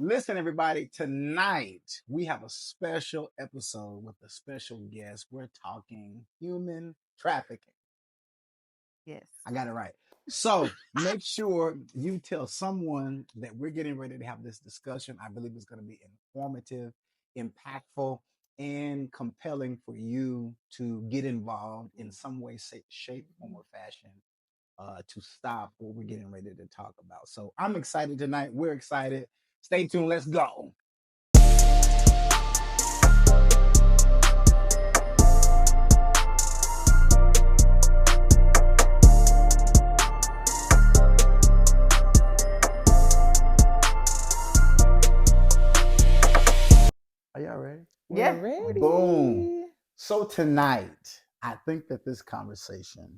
Listen, everybody, tonight we have a special episode with a special guest. We're talking human trafficking. Yes. I got it right. So make sure you tell someone that we're getting ready to have this discussion. I believe it's going to be informative, impactful, and compelling for you to get involved in some way, shape, form, or fashion to stop what we're getting ready to talk about. So I'm excited tonight. We're excited. Stay tuned. Let's go. Are y'all ready? Yeah. We're ready. Boom. So tonight, I think that this conversation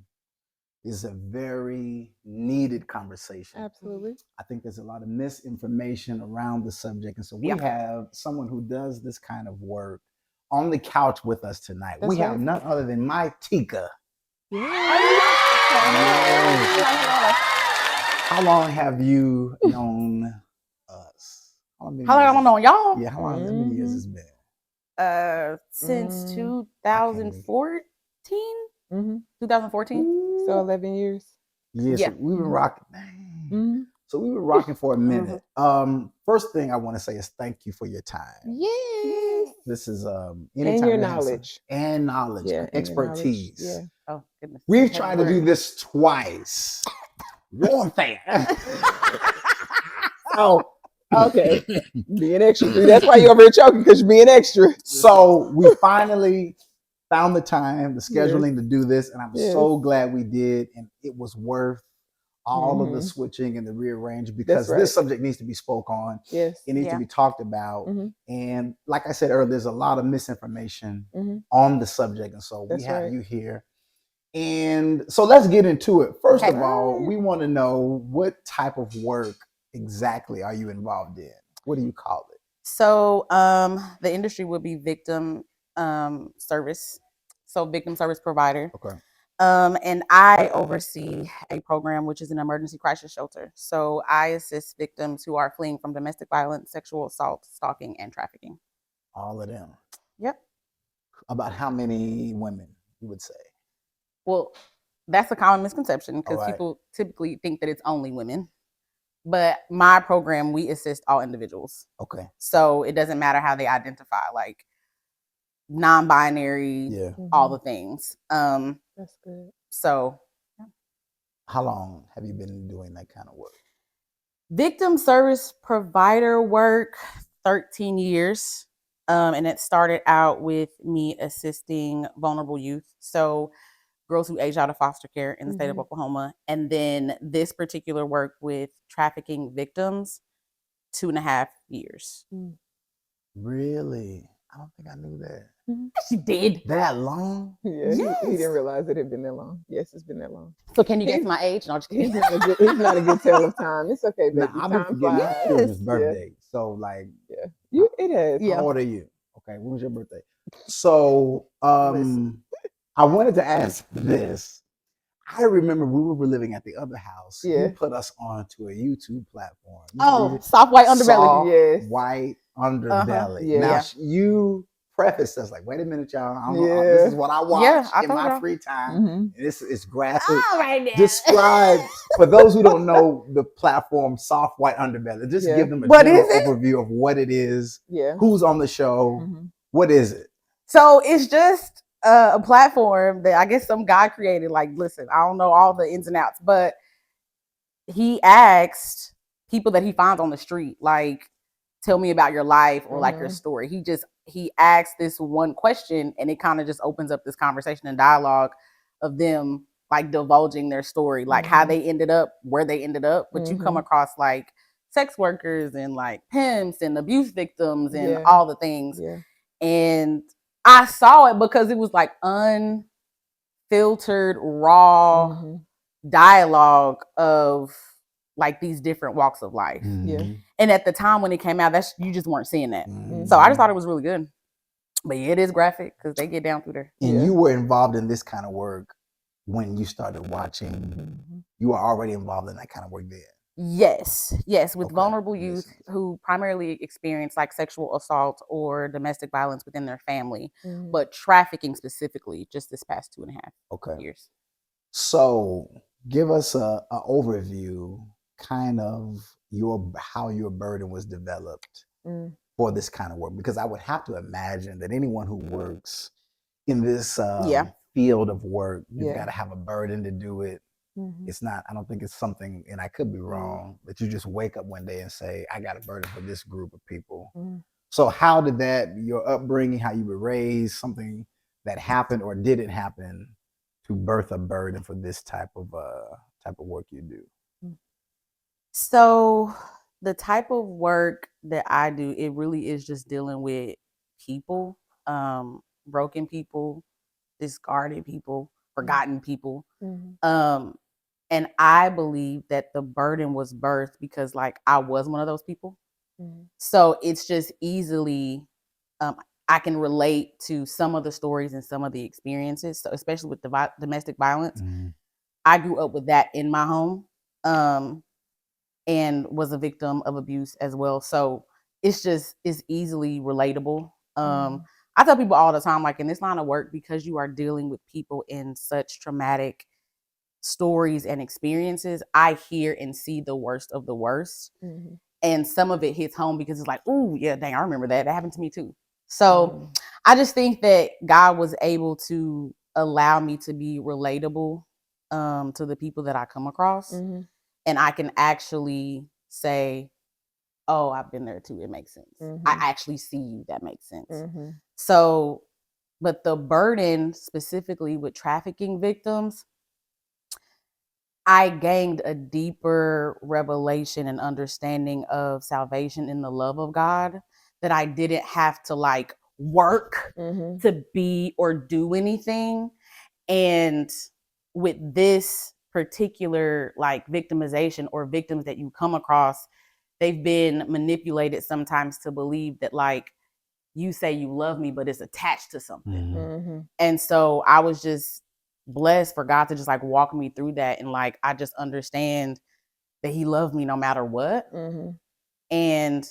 is a very needed conversation. Absolutely. I think there's a lot of misinformation around the subject. And so we Yeah. have someone who does this kind of work on the couch with us tonight. That's we have right. none other than Miteka. Yeah. How long have you known us? How long have I known y'all? Yeah, how long? How many years has it been? Since Mm. 2014? Mm-hmm. 2014? So 11 years. Yeah, Yeah. so we've been rocking. Dang. Mm-hmm. So we were rocking for a minute. First thing I want to say is thank you for your time. Yes. This is And anytime your we have some- knowledge. and knowledge, Yeah. and your knowledge. expertise. Yeah. Oh, goodness. We've Heavy tried to word. do this twice. One thing. So Okay. Being extra. That's why you're over here choking, because you're being extra. So we finally found the time, the scheduling Yes. to do this, and I'm Yes. so glad we did. And it was worth all of the Mhm. switching and the rearrange because right. this subject needs to be spoke on. Yes. It needs to Yeah. be talked about. Mhm. And like I said earlier, there's a lot of misinformation Mhm. on the subject. And so we That's have right. you here. And so let's get into it. First of Okay. all, we want to know what type of work exactly are you involved in? What do you call it? So the industry would be victim service. So victim service provider. Okay. And I oversee a program which is an emergency crisis shelter. So I assist victims who are fleeing from domestic violence, sexual assault, stalking, and trafficking. All of them. Yep. About how many women you would say? Well, that's a common misconception because All right. people typically think that it's only women. But my program, we assist all individuals. Okay. So it doesn't matter how they identify, like non-binary, Yeah. all the things. That's good. So How long have you been doing that kind of work? victim service provider work, 13 years. And it started out with me assisting vulnerable youth. So girls who age out of foster care in the state of Oklahoma. And then this particular work with trafficking victims, 2.5 years. Really? I don't think I knew that. She did. That long? Yeah. Yes. He didn't realize it had been that long. Yes, it's been that long. So can you guess my age? No, I'm just kidding. He's not a good tell of time. It's okay, baby. Nah, I've been Time forgetting flies. my children's Yes. birthday. So like, It has. Yeah. how old are you? Okay, when was your birthday? So Listen. I wanted to ask this. I remember we were living at the other house. Yeah. You put us onto a YouTube platform. You Oh, did soft white underbelly. Soft Yes. white underbelly. Yeah. Now Yeah. you prefaced us like, wait a minute, y'all. Yeah. This is what I watch Yeah, I in told my y'all. free time. Mhm. This is graphic. All right, now. Describe for those who don't know the platform Soft White Underbelly. Just Yeah. give them a What general is it? overview of what it is, Yeah. who's on the show, Mhm. what is it? So it's just a platform that I guess some guy created. Like, listen, I don't know all the ins and outs, but he asked people that he finds on the street, like, tell me about your life or like your story. He asked this one question and it kind of just opens up this conversation and dialogue of them like divulging their story, like how they ended up where they ended up. But you come across like sex workers and like pimps and abuse victims and all the things. Yeah. And I saw it because it was like unfiltered, raw dialogue of like these different walks of life. Yeah. And at the time when it came out, you just weren't seeing that. Mhm. So I just thought it was really good. But yeah, it is graphic because they get down through there. And Yeah. you were involved in this kind of work when you started watching. You were already involved in that kind of work then. Yes, with Okay. vulnerable youth who primarily experience like sexual assault or domestic violence within their family, but trafficking specifically just this past 2.5 years. So give us a overview, kind of how your burden was developed for this kind of work, because I would have to imagine that anyone who works in this field of work, you've got to have a burden to do it. It's not, I don't think it's something, and I could be wrong, that you just wake up one day and say, I got a burden for this group of people. So how did that, your upbringing, how you were raised, something that happened or didn't happen to birth a burden for this type of work you do? So the type of work that I do, it really is just dealing with people, broken people, discarded people, forgotten people. And I believe that the burden was birthed because like I was one of those people. So it's just easily I can relate to some of the stories and some of the experiences. So especially with domestic violence, I grew up with that in my home, and was a victim of abuse as well. So it's easily relatable. I tell people all the time, like in this line of work, because you are dealing with people in such traumatic stories and experiences, I hear and see the worst of the worst. And some of it hits home because it's like, oh yeah, dang, I remember that. That happened to me too. So I just think that God was able to allow me to be relatable to the people that I come across. And I can actually say, oh, I've been there too. It makes sense. I actually see you. That makes sense. So, but the burden specifically with trafficking victims, I gained a deeper revelation and understanding of salvation in the love of God that I didn't have to like work to be or do anything. And with this particular like victimization or victims that you come across, they've been manipulated sometimes to believe that like you say you love me, but it's attached to something. And so I was just blessed for God to just like walk me through that. And like, I just understand that he loved me no matter what. And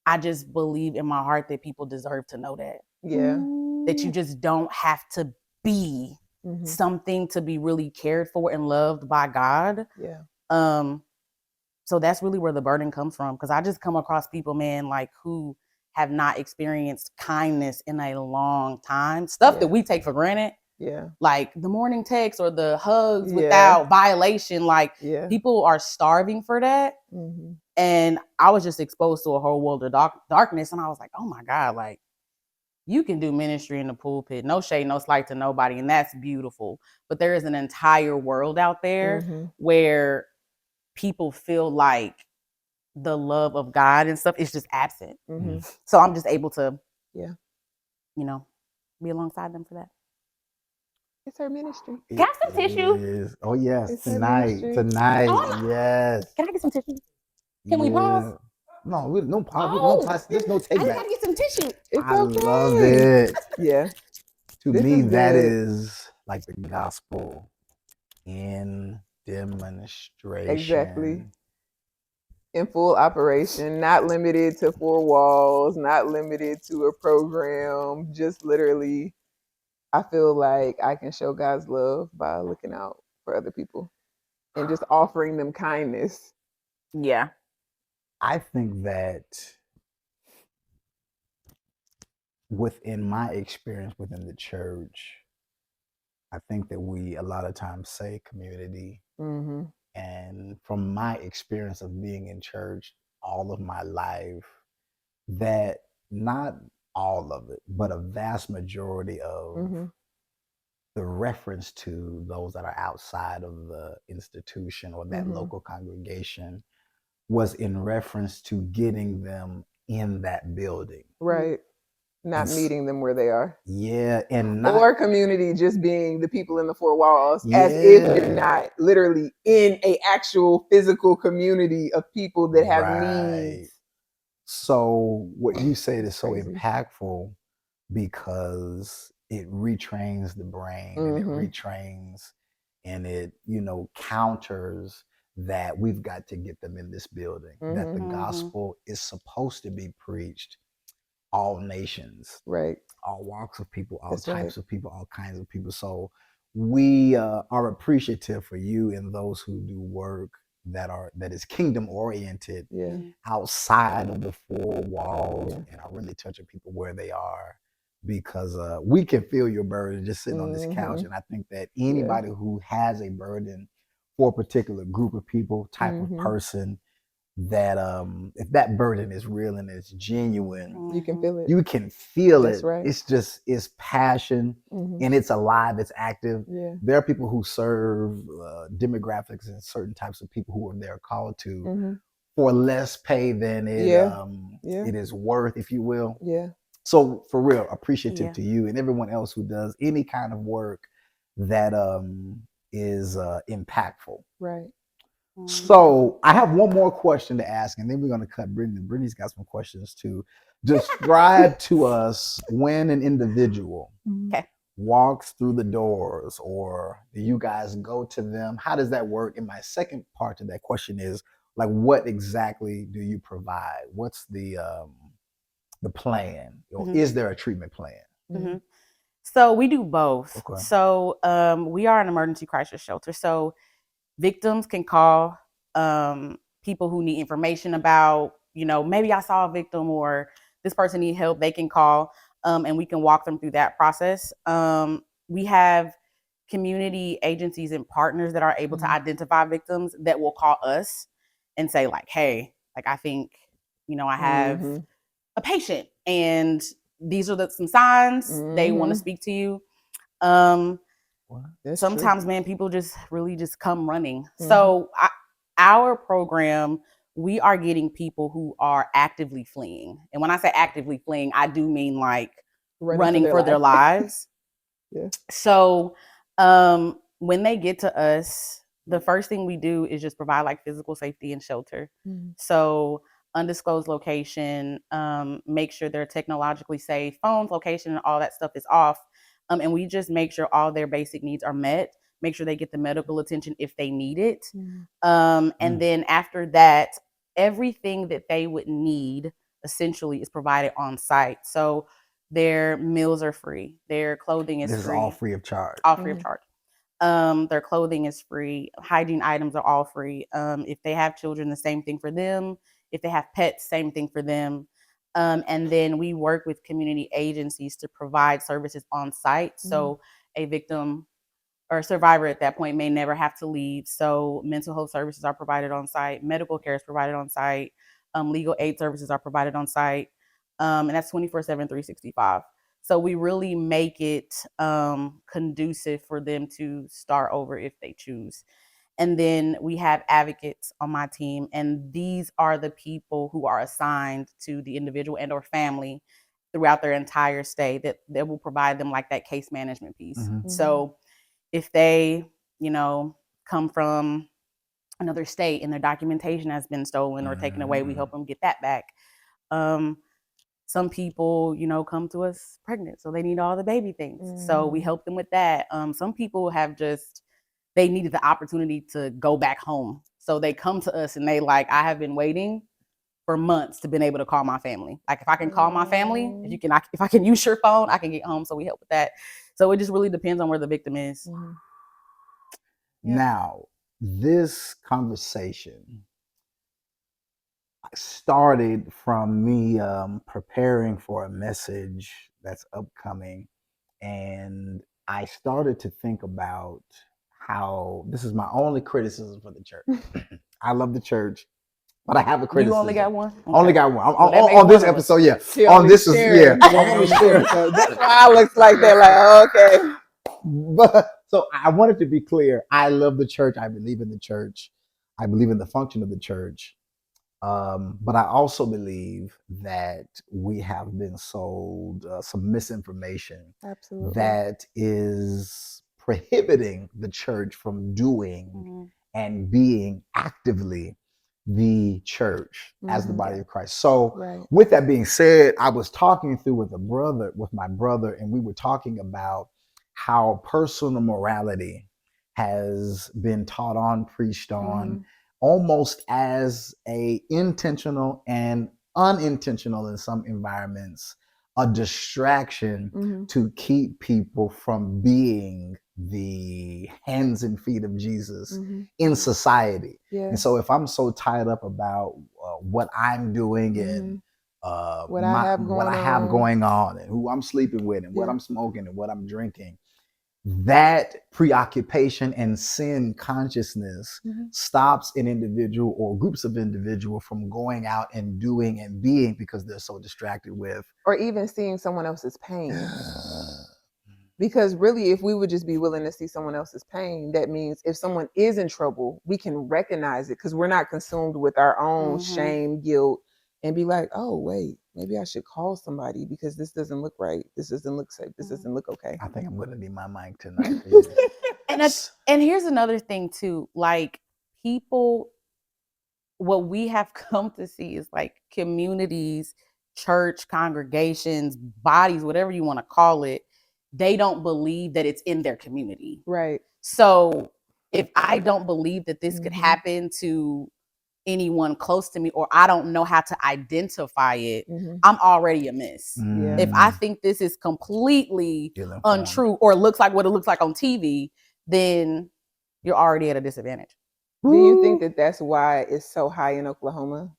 I just believe in my heart that people deserve to know that. That you just don't have to be something to be really cared for and loved by God. So that's really where the burden comes from. Cause I just come across people, man, like who have not experienced kindness in a long time. Stuff that we take for granted. Like the morning text or the hugs without violation. Like people are starving for that. And I was just exposed to a whole world of darkness. And I was like, oh my God, like you can do ministry in the pulpit. No shade, no slight to nobody. And that's beautiful. But there is an entire world out there where people feel like the love of God and stuff is just absent. So I'm just able to, you know, be alongside them for that. It's her ministry. Got some tissue? Oh yes, It's tonight. Oh, Yes. Can I get some tissue? Can we pause? No, no pause. Oh, No pause. There's no take I just back. gotta get some tissue. It's I okay. love it. Yeah. To This me, is that good. is like the gospel in demonstration. Exactly. In full operation, not limited to four walls, not limited to a program, just literally, I feel like I can show God's love by looking out for other people and just offering them kindness. Yeah. I think that within my experience within the church, I think that we a lot of times say community. And from my experience of being in church all of my life, that not all of it, but a vast majority of the reference to those that are outside of the institution or that local congregation was in reference to getting them in that building. Right. Not meeting them where they are. Yeah. And not, or community just being the people in the four walls, as if you're not literally in a actual physical community of people that have needs. So what you said is so crazy. impactful because it retrains the brain and it retrains and it, counters that we've got to get them in this building, that the gospel is supposed to be preached all nations, Right. all walks of people, all That's types right. of people, all kinds of people. So we are appreciative for you and those who do work that is kingdom oriented Yeah. outside of the four walls and are really touching people where they are, because we can feel your burden just sitting on this couch. And I think that anybody who has a burden for a particular group of people, type of person, that if that burden is real and it's genuine, You can feel it. you can feel That's it. right. It's passion and it's alive, it's active. Yeah. There are people who serve demographics and certain types of people who are they're called to for less pay than it it is worth, if you will. Yeah. So for real, appreciative to you and everyone else who does any kind of work that is impactful. Right. So I have one more question to ask, and then we're going to cut Brittany. Brittany's got some questions too. Describe to us when an individual walks through the doors, or do you guys go to them? How does that work? And my second part to that question is, like, what exactly do you provide? What's the plan, or is there a treatment plan? So we do both. Okay. So we are an emergency crisis shelter. So victims can call people who need information about, maybe I saw a victim or this person need help. They can call and we can walk them through that process. We have community agencies and partners that are able to identify victims that will call us and say, like, hey, like, I think, I have a patient and these are some signs. They want to speak to you. Sometimes, man, people just really just come running. So our program, we are getting people who are actively fleeing. And when I say actively fleeing, I do mean like running for their lives. So when they get to us, the first thing we do is just provide like physical safety and shelter. So undisclosed location, make sure they're technologically safe, phones, location, and all that stuff is off. And we just make sure all their basic needs are met, make sure they get the medical attention if they need it. And then after that, everything that they would need essentially is provided on site. So their meals are free, their clothing is free. This is all free of charge. All free of charge. Their clothing is free. Hygiene items are all free. If they have children, the same thing for them. If they have pets, same thing for them. And then we work with community agencies to provide services on site. So a victim or a survivor at that point may never have to leave. So mental health services are provided on site. Medical care is provided on site. Legal aid services are provided on site. And that's 24/7, 365. So we really make it conducive for them to start over if they choose. And then we have advocates on my team, and these are the people who are assigned to the individual and or family throughout their entire stay that will provide them like that case management piece. So if they, come from another state and their documentation has been stolen or taken away, we help them get that back. Some people, come to us pregnant, so they need all the baby things. So we help them with that. Some people have they needed the opportunity to go back home. So they come to us and they like, I have been waiting for months to been able to call my family. Like if I can call my family, if I can use your phone, I can get home. So we help with that. So it just really depends on where the victim is. Now, this conversation started from me preparing for a message that's upcoming, and I started to think about how this is my only criticism for the church. I love the church, but I have a criticism. You only got one? Okay. Only got one. On this episode, yeah. On this is, yeah. I'm only sharing. That's why I looks like that. Like, oh, okay. But so I wanted to be clear. I love the church. I believe in the church. I believe in the function of the church. But I also believe that we have been sold some misinformation that is prohibiting the church from doing and being actively the church as the body of Christ. So with that being said, I was talking through with my brother, and we were talking about how personal morality has been taught on, preached on, almost as a intentional and unintentional in some environments, a distraction to keep people from being the hands and feet of Jesus in society. Yeah. And so if I'm so tied up about what I'm doing and what I have going on and who I'm sleeping with and what Yeah. I'm smoking and what I'm drinking, that preoccupation and sin consciousness stops an individual or groups of individuals from going out and doing and being because they're so distracted with, or even seeing someone else's pain. Because really, if we would just be willing to see someone else's pain, that means if someone is in trouble, we can recognize it because we're not consumed with our own shame, guilt, and be like, oh, wait, maybe I should call somebody because this doesn't look right. This doesn't look safe. This doesn't look okay. I think I'm going to need my mic tonight. And here's another thing too, like people, what we have come to see is like communities, church congregations, bodies, whatever you want to call it, they don't believe that it's in their community. Right. So if I don't believe that this could happen to anyone close to me, or I don't know how to identify it, I'm already amiss. If I think this is completely untrue or looks like what it looks like on TV, then you're already at a disadvantage. Do you think that that's why it's so high in Oklahoma?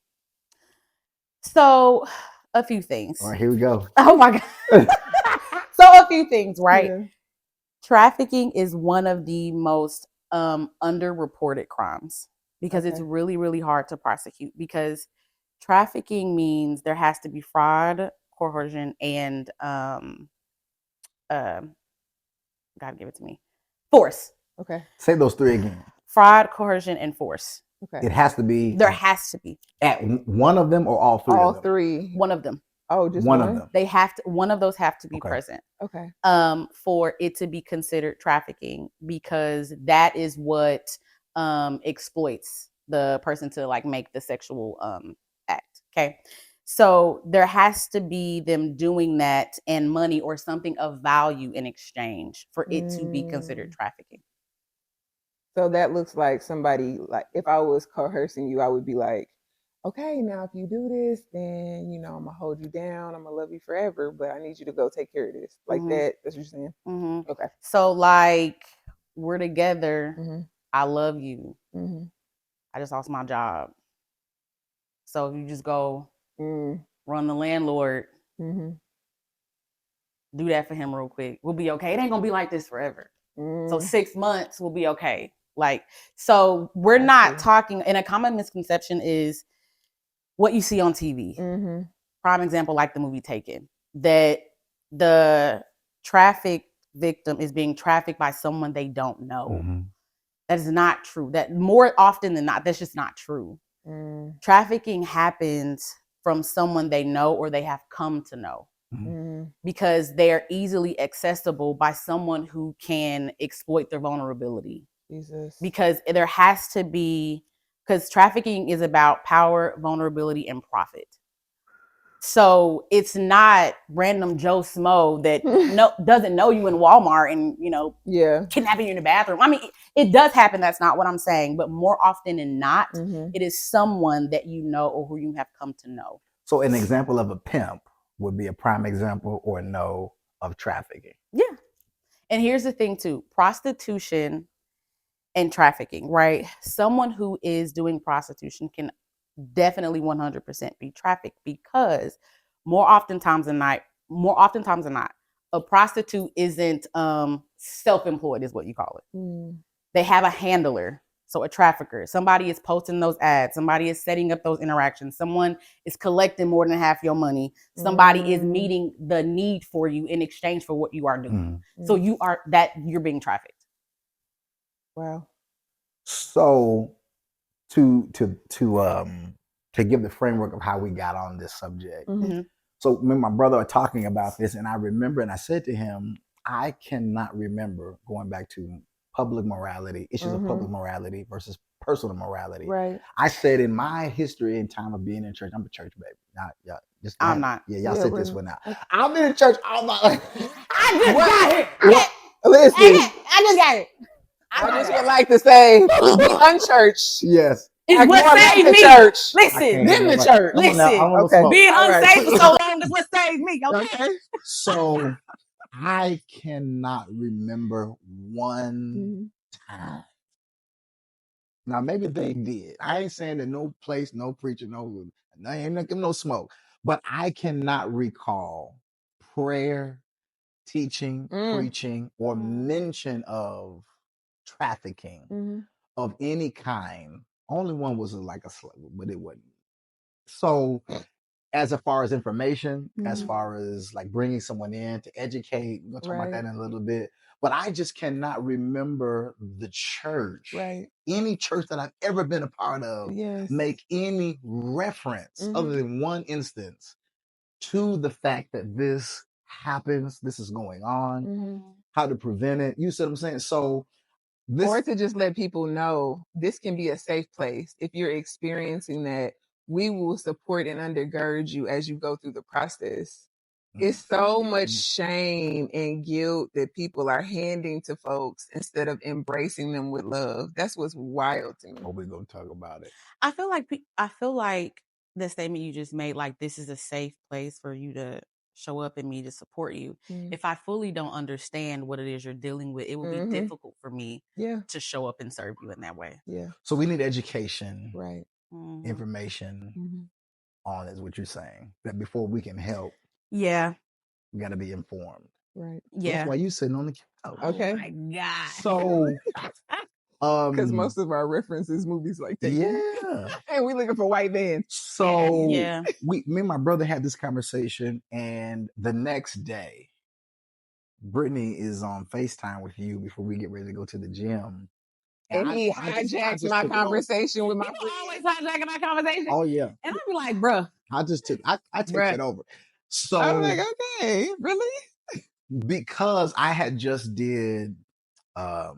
So a few things. All right, here we go. Oh my God. So a few things, right? Yeah. Trafficking is one of the most underreported crimes because it's really, really hard to prosecute, because trafficking means there has to be fraud, coercion, and gotta give it to me, force. Okay. Say those three again. Fraud, coercion, and force. Okay. It has to be. There has to be. At one of them or all three? All three. One of them. Oh, just one of them. They have to. One of those have to be present. Okay. For it to be considered trafficking, because that is what exploits the person to like make the sexual act. Okay. So there has to be them doing that and money or something of value in exchange for it to be considered trafficking. So that looks like somebody, like if I was coercing you, I would be like, okay, now if you do this, then, you know, I'm going to hold you down. I'm going to love you forever, but I need you to go take care of this. Like that. That's what you're saying? Okay. So like, we're together. I love you. I just lost my job. So if you just go run the landlord, do that for him real quick, we'll be okay. It ain't going to be like this forever. So 6 months will be okay. Like, so we're not talking, and a common misconception is what you see on TV. Prime example, like the movie Taken, that the traffic victim is being trafficked by someone they don't know. That is not true. That more often than not, that's just not true. Trafficking happens from someone they know or they have come to know. Because they are easily accessible by someone who can exploit their vulnerability. Jesus. Because there has to be, because trafficking is about power, vulnerability, and profit. So it's not random Joe Smo that doesn't know you in Walmart and, you know, kidnapping you in the bathroom. I mean, it does happen. That's not what I'm saying. But more often than not, it is someone that you know or who you have come to know. So an example of a pimp would be a prime example or no of trafficking. Yeah. And here's the thing too, prostitution and trafficking, right? Someone who is doing prostitution can definitely 100% be trafficked, because more oftentimes than not, a prostitute isn't self-employed is what you call it. They have a handler. So a trafficker, somebody is posting those ads, somebody is setting up those interactions, someone is collecting more than half your money, somebody is meeting the need for you in exchange for what you are doing. So you're being trafficked. Wow. So to give the framework of how we got on this subject. So me and my brother are talking about this, and I remember, and I said to him, I cannot remember going back to public morality, issues of public morality versus personal morality. Right. I said in my history and time of being in church, I'm a church baby. I'm not. Yeah, y'all sit this one out. I'm in church all my life. I just got here. Listen. I just got here. I just would like to say, be unchurched. Yes. is what saved me. Church. Listen, Then the church. Listen, being unsaved for so long is what saved me. Okay. So I cannot remember one time. Now maybe they did. I ain't saying that no place, no preacher, no smoke. But I cannot recall prayer, teaching, preaching, or mention of trafficking of any kind. Only one was like a slave, but it wasn't. So as far as information, as far as like bringing someone in to educate, we'll talk about that in a little bit. But I just cannot remember the church, any church that I've ever been a part of, make any reference other than one instance to the fact that this happens, this is going on, how to prevent it. You see what I'm saying? So or to just let people know this can be a safe place. If you're experiencing that, we will support and undergird you as you go through the process. It's so much shame and guilt that people are handing to folks instead of embracing them with love. That's what's wild to me. Oh, we're going to talk about it. I feel like the statement you just made, like this is a safe place for you to show up and me to support you. If I fully don't understand what it is you're dealing with, it will be difficult for me to show up and serve you in that way. So we need education, information on is what you're saying. That before we can help, we got to be informed. Right. So that's why you sitting on the couch. Okay. Oh my God. So because most of our references movies like that. Yeah. And we looking for white men. So me and my brother had this conversation, and the next day, Brittany is on FaceTime with you before we get ready to go to the gym. And he hijacks my conversation with my friend. Always hijacking my conversation. Oh yeah. And I'd be like, bruh. I take it over. So I'm like, okay, really? Because I had just did a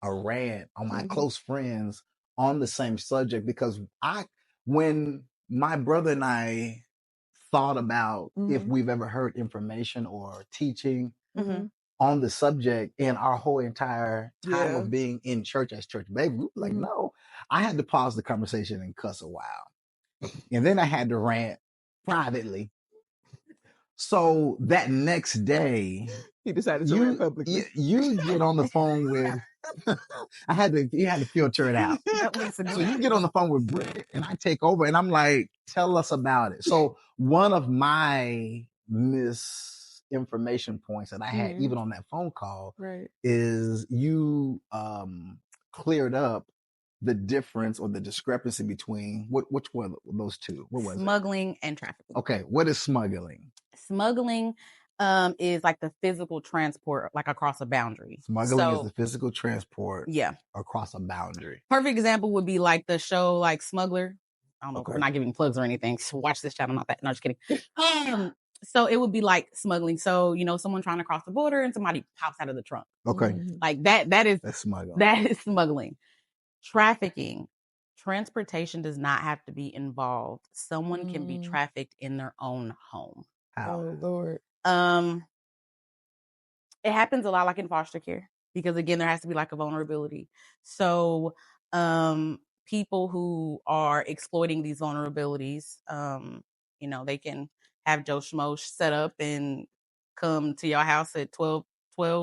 rant on my close friends on the same subject, because when my brother and I thought about if we've ever heard information or teaching on the subject in our whole entire time of being in church as church baby, we were like, no. I had to pause the conversation and cuss a while. And then I had to rant privately. So that next day, he decided to rant publicly. You get on the phone with, you had to filter it out. So you get on the phone with Britt and I take over and I'm like, tell us about it. So one of my misinformation points that I had even on that phone call is you cleared up the difference or the discrepancy between which were those two? What was smuggling and trafficking. Okay, what is smuggling? Smuggling is like the physical transport, like across a boundary. Smuggling is the physical transport, across a boundary. Perfect example would be like the show, like Smuggler. I don't know. We're not giving plugs or anything. So watch this channel. Not that. No, just kidding. So it would be like smuggling. So someone trying to cross the border and somebody pops out of the trunk. Okay, like that. That's smuggling. That is smuggling. Trafficking. Transportation does not have to be involved. Someone can be trafficked in their own home. How? Oh Lord. It happens a lot, like in foster care, because again, there has to be like a vulnerability. So, people who are exploiting these vulnerabilities, they can have Joe Schmo set up and come to your house at 12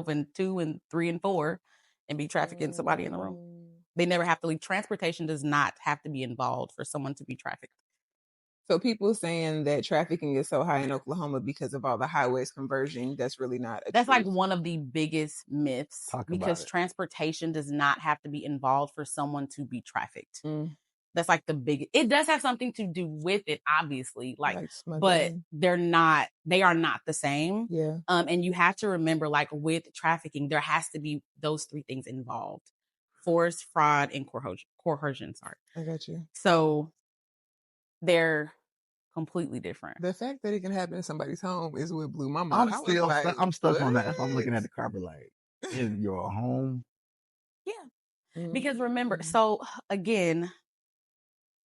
and 2 and 3 and 4 and be trafficking somebody in the room. They never have to leave. Transportation does not have to be involved for someone to be trafficked. So people saying that trafficking is so high in Oklahoma because of all the highways converging, that's really not That's like one of the biggest myths, because transportation does not have to be involved for someone to be trafficked. That's like the biggest. It does have something to do with it, obviously, but they are not the same. Yeah. And you have to remember, like with trafficking, there has to be those three things involved: force, fraud, and coercion. Sorry. I got you. So they're completely different. The fact that it can happen in somebody's home is what blew my mind. I'm stuck on that. If I'm looking at the carpet, like in your home. Yeah. Because remember, so again,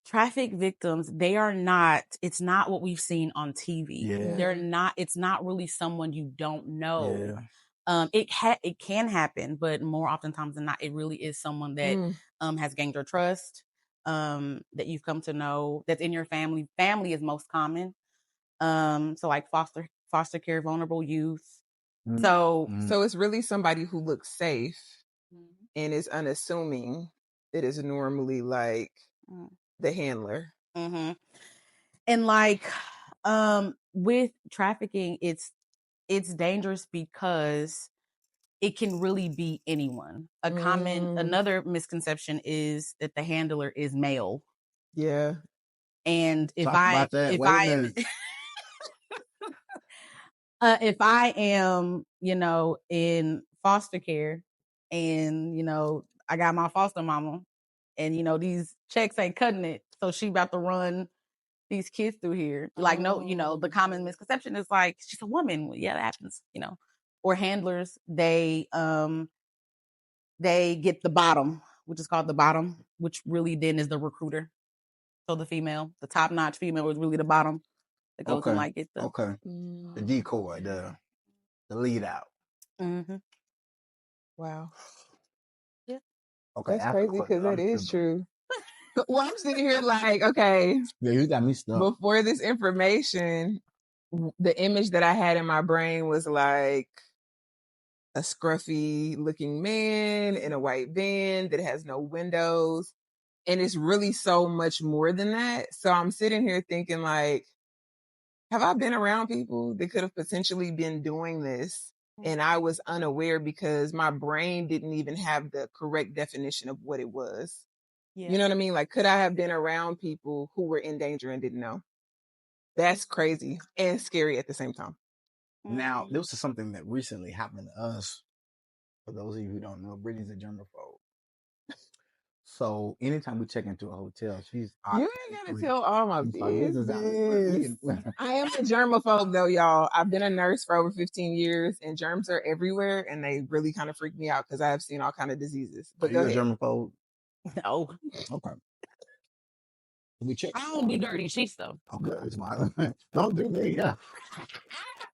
traffic victims, it's not what we've seen on TV. Yeah. It's not really someone you don't know. Yeah. It can happen, but more oftentimes than not, it really is someone that has gained your trust. that you've come to know that's in your family. Family is most common. So like foster care, vulnerable youth. Mm. So So it's really somebody who looks safe and is unassuming that is normally like the handler. Mm-hmm. And like with trafficking, it's dangerous because it can really be anyone. Another misconception is that the handler is male. Yeah. And if Talk about that. Wait a minute. if I am, in foster care and, I got my foster mama and, these checks ain't cutting it. So she about to run these kids through here. Like, no, the common misconception is like, she's a woman. Well, yeah, that happens, or handlers, they get the bottom, which is called the bottom, which really then is the recruiter. So the top notch female is really the bottom that goes and like get the the decoy, the lead out. Mm-hmm. Wow. Yeah. Okay, that's crazy because that is true. Well, I'm sitting here like, okay. Yeah, you got me stuck. Before this information, the image that I had in my brain was like a scruffy looking man in a white van that has no windows. And it's really so much more than that. So I'm sitting here thinking like, have I been around people that could have potentially been doing this? And I was unaware because my brain didn't even have the correct definition of what it was. Yeah. You know what I mean? Like, could I have been around people who were in danger and didn't know? That's crazy and scary at the same time. Now, this is something that recently happened to us. For those of you who don't know, Brittany's a germaphobe. So anytime we check into a hotel, she's you ain't gotta tell all my business. I am a germaphobe though, y'all. I've been a nurse for over 15 years, and germs are everywhere, and they really kind of freak me out because I have seen all kind of diseases. But are you a germaphobe? No. Okay. We check. I don't do dirty sheets though. Okay, it's my don't do me. Yeah.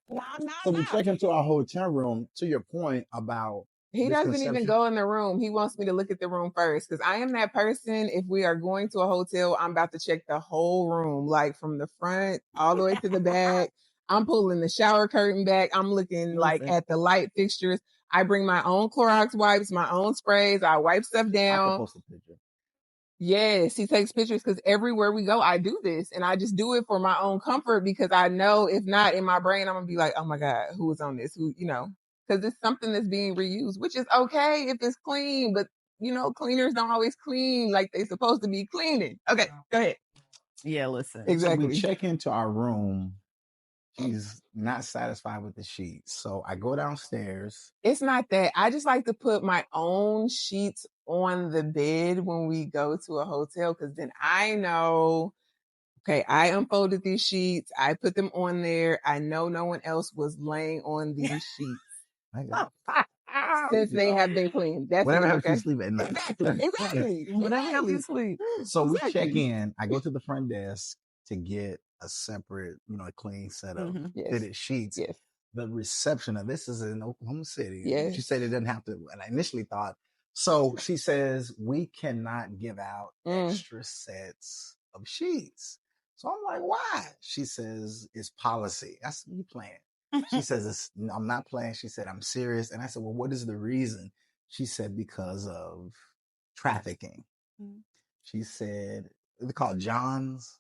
No. So we check into our hotel room. To your point about he doesn't even go in the room. He wants me to look at the room first because I am that person. If we are going to a hotel, I'm about to check the whole room, like from the front all the way to the back. I'm pulling the shower curtain back. I'm looking like at the light fixtures. I bring my own Clorox wipes, my own sprays. I wipe stuff down. I can post a picture. Yes, he takes pictures because everywhere we go, I do this. And I just do it for my own comfort because I know if not in my brain, I'm going to be like, oh my God, who is on this? Who, because it's something that's being reused, which is okay if it's clean. But, cleaners don't always clean like they're supposed to be cleaning. Okay, go ahead. Yeah, listen. Exactly. So we check into our room. She's not satisfied with the sheets. So I go downstairs. It's not that. I just like to put my own sheets on the bed when we go to a hotel because then I know, okay, I unfolded these sheets. I put them on there. I know no one else was laying on these sheets. Since they have been cleaned. That's whatever helps you sleep at night. Exactly. Whatever helps you sleep. So we check in. I go to the front desk to get a separate, a clean set of fitted sheets. Yes. The reception of this is in Oklahoma City. Yes. She said it doesn't have to, and I initially thought, so she says, we cannot give out extra sets of sheets. So I'm like, why? She says, it's policy. I said, you playing. She says, I'm not playing. She said, I'm serious. And I said, well, what is the reason? She said, because of trafficking. She said, they're called Johns.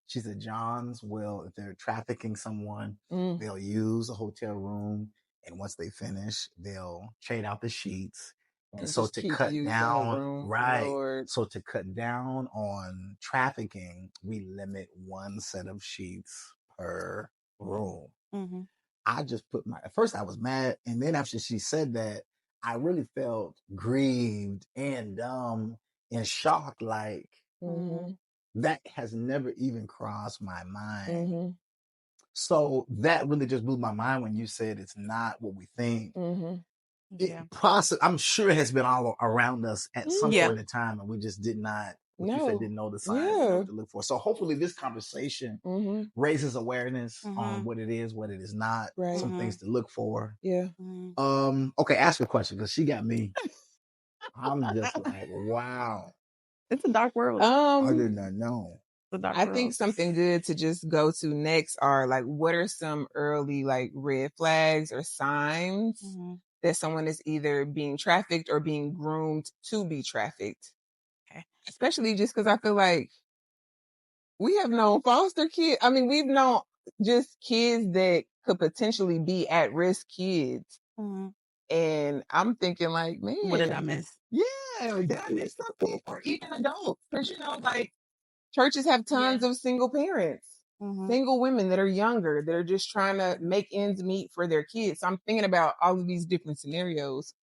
She said, Johns will, if they're trafficking someone, they'll use a hotel room. And once they finish, they'll trade out the sheets. And so to cut down, so to cut down on trafficking, we limit one set of sheets per room. I just at first I was mad. And then after she said that, I really felt grieved and dumb and shocked. Like, that has never even crossed my mind. So that really just blew my mind when you said it's not what we think. I'm sure it has been all around us at some point in time, and we just did not. You said didn't know the signs to look for. So hopefully this conversation raises awareness on what it is not, some things to look for. Yeah. Okay, ask a question because she got me. I'm just like, wow. It's a dark world. I did not know. It's a dark I world. think something good to just go to next are like, what are some early like red flags or signs that someone is either being trafficked or being groomed to be trafficked? Okay. Especially just because I feel like we have known foster kids. I mean, we've known just kids that could potentially be at risk kids. And I'm thinking like, man, What did I miss? Yeah, did I miss something? Or even adults. Because, like churches have tons of single parents, single women that are younger, that are just trying to make ends meet for their kids. So I'm thinking about all of these different scenarios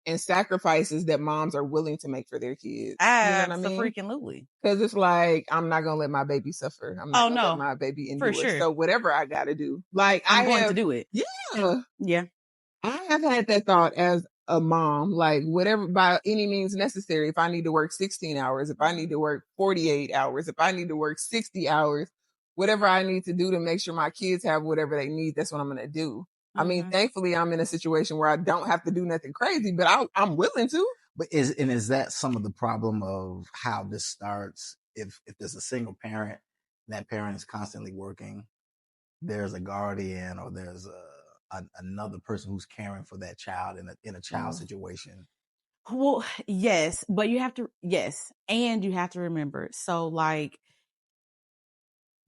and sacrifices that moms are willing to make for their kids. You know what I mean? Absolutely. Because it's like, I'm not going to let my baby suffer. I'm not going to let my baby endure. sure. So whatever I got to do, like I'm going to do it. Yeah. Yeah. I have had that thought as a mom, like whatever, by any means necessary. If I need to work 16 hours, if I need to work 48 hours, if I need to work 60 hours, whatever I need to do to make sure my kids have whatever they need, that's what I'm going to do. I mean, thankfully I'm in a situation where I don't have to do nothing crazy, but I'm willing to. But is that some of the problem of how this starts? If there's a single parent, that parent is constantly working, there's a guardian or there's another person who's caring for that child in a child situation. Well, yes, but you have to and you have to remember. So like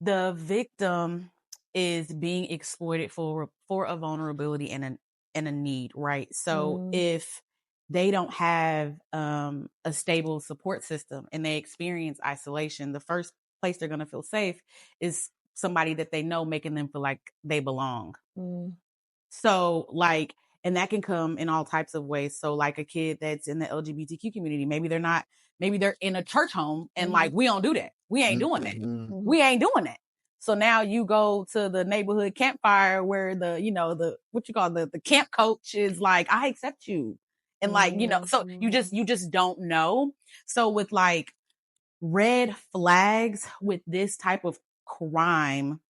the victim is being exploited for a vulnerability and a need, right? So if they don't have a stable support system and they experience isolation, the first place they're going to feel safe is somebody that they know, making them feel like they belong. So like, and that can come in all types of ways. So like a kid that's in the LGBTQ community, maybe they're in a church home and like, we don't do that. We ain't doing that. We ain't doing that. So now you go to the neighborhood campfire where the camp coach is like, I accept you. And like, so you just don't know. So with like red flags with this type of crime,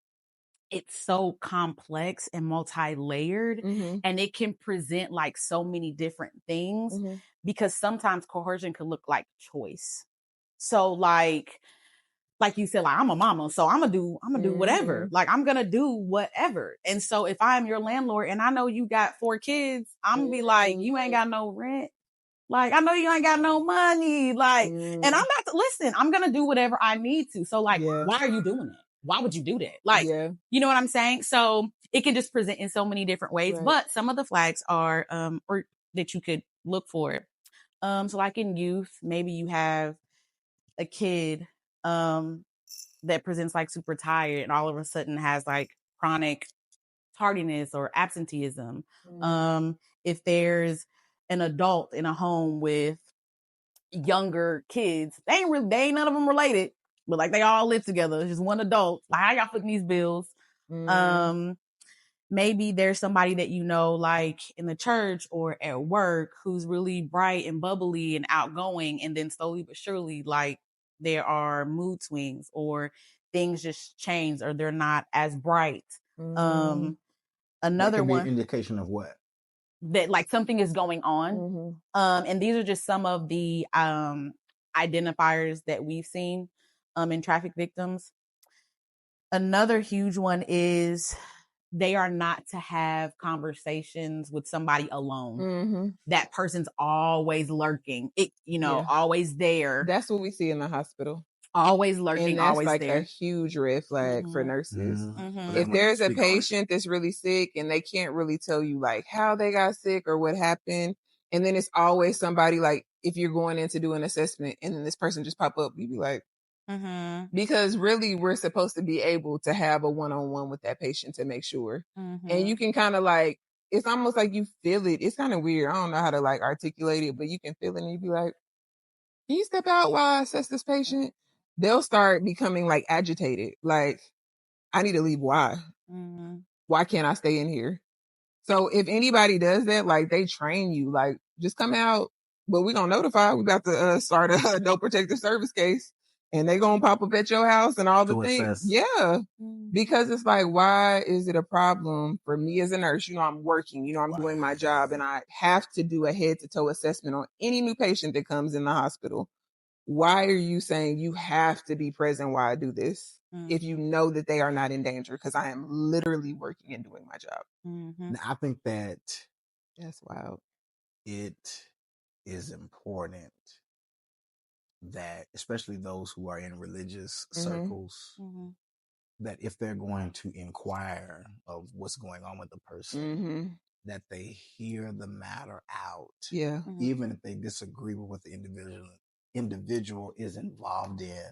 it's so complex and multi-layered and it can present like so many different things because sometimes coercion can look like choice. So like you said, like, I'm a mama, so I'm gonna do whatever. Like, I'm gonna do whatever. And so if I'm your landlord and I know you got 4 kids, I'm gonna be like, you ain't got no rent. Like, I know you ain't got no money. Like, and I'm not to listen. I'm gonna do whatever I need to. So like, why are you doing that? Why would you do that? Like, you know what I'm saying? So it can just present in so many different ways. Right. But some of the flags are, or that you could look for. So like in youth, maybe you have a kid, that presents like super tired and all of a sudden has like chronic tardiness or absenteeism. If there's an adult in a home with younger kids, they ain't none of them related, but like they all live together. It's just one adult. Like, how y'all footing these bills? Maybe there's somebody that like in the church or at work who's really bright and bubbly and outgoing, and then slowly but surely, like, there are mood swings or things just change or they're not as bright. Another that could be one, an indication of what? That like something is going on. And these are just some of the identifiers that we've seen in traffic victims. Another huge one is they are not to have conversations with somebody alone. That person's always lurking. Always there. That's what we see in the hospital. Always lurking, and that's always like there. A huge red flag for nurses. Mm-hmm. If there's a patient that's really sick and they can't really tell you like how they got sick or what happened, and then it's always somebody, like if you're going in to do an assessment and then this person just pop up, you'd be like, because really we're supposed to be able to have a one-on-one with that patient to make sure. And you can kind of like, it's almost like you feel it. It's kind of weird. I don't know how to like articulate it, but you can feel it and you'd be like, can you step out while I assess this patient? They'll start becoming like agitated. Like, I need to leave. Why? Why can't I stay in here? So if anybody does that, like they train you, like just come out, but we're going to notify. We about to start a no protective service case and they going to pop up at your house and all the things. Yeah. Because it's like, why is it a problem for me as a nurse? I'm working, I'm doing my job and I have to do a head to toe assessment on any new patient that comes in the hospital. why are you saying you have to be present while I do this if you know that they are not in danger? Because I am literally working and doing my job. Now, I think that That's wild. it is important that, especially those who are in religious circles, that if they're going to inquire of what's going on with the person, that they hear the matter out. Yeah. Even if they disagree with what the individual is involved in,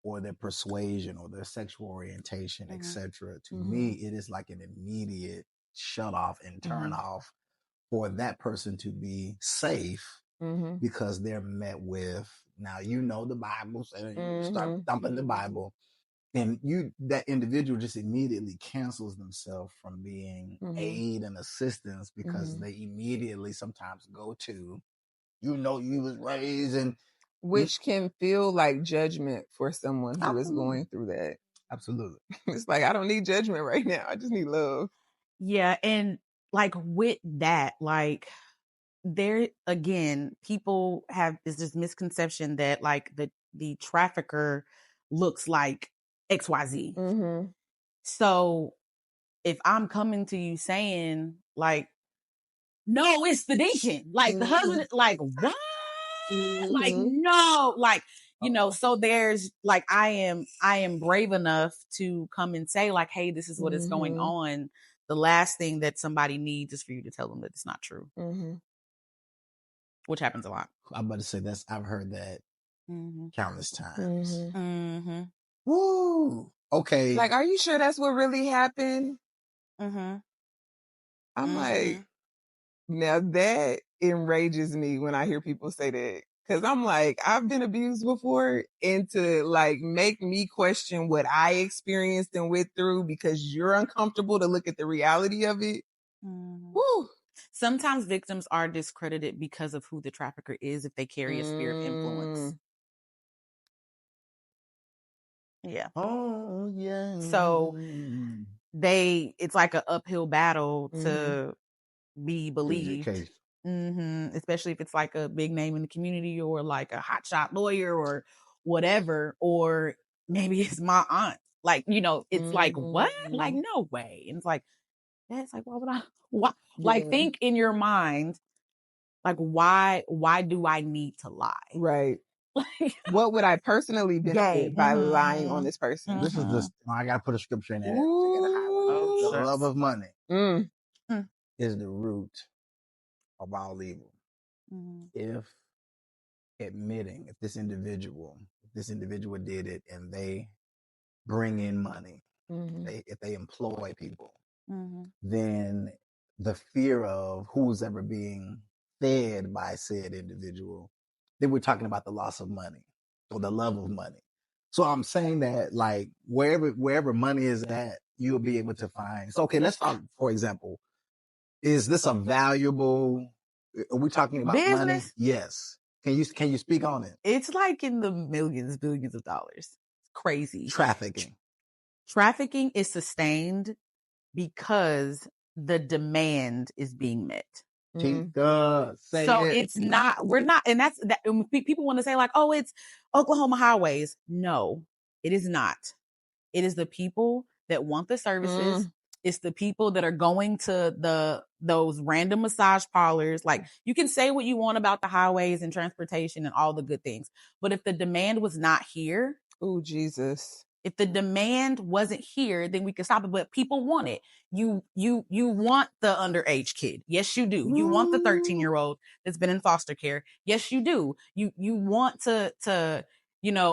or their persuasion or their sexual orientation, etc. To me, it is like an immediate shut off and turn off for that person to be safe, because they're met with, now the Bible, and you start dumping the Bible, and that individual just immediately cancels themselves from being aid and assistance, because they immediately sometimes go to, you was raised and, which can feel like judgment for someone who is going through that. Absolutely. It's like, I don't need judgment right now. I just need love. Yeah. And like with that, like there again, people have this misconception that like the trafficker looks like XYZ. So if I'm coming to you saying like, no, it's the deacon, like the husband, like what? Like no, like so there's like I am brave enough to come and say like, hey, this is what is going on. The last thing that somebody needs is for you to tell them that it's not true, which happens a lot. I'm about to say I've heard that countless times. Woo. Okay. Like, are you sure that's what really happened? I'm like, now that enrages me when I hear people say that. Cause I'm like, I've been abused before, and to like make me question what I experienced and went through because you're uncomfortable to look at the reality of it. Woo. Sometimes victims are discredited because of who the trafficker is if they carry a sphere of influence. Yeah. Oh yeah. So it's like an uphill battle to be believed. Especially if it's like a big name in the community or like a hotshot lawyer or whatever, or maybe it's my aunt. Like, it's like, what? Like, no way. And it's like, that's like, why would I? Why? Like, think in your mind, like, why do I need to lie? Right. What would I personally benefit by lying on this person? This is I gotta put a scripture in there. Ooh. The love of money is the root of all evil. If this individual did it and they bring in money, if they employ people, then the fear of who's ever being fed by said individual, then we're talking about the loss of money or the love of money. So I'm saying that like wherever money is at, you'll be able to find. So okay, let's talk, for example, is this a valuable, are we talking about business? Money? Yes. Can you speak on it? It's like in the millions, billions of dollars. It's crazy. Trafficking is sustained because the demand is being met. So it's not, we're not, and that's that. People want to say like, oh, it's Oklahoma highways. No, it is not. It is the people that want the services. It's the people that are going to those random massage parlors. Like, you can say what you want about the highways and transportation and all the good things, but if the demand was not here, oh Jesus. If the demand wasn't here, then we could stop it. But people want it. You want the underage kid. Yes, you do. You want the 13-year-old that's been in foster care. Yes, you do. You want to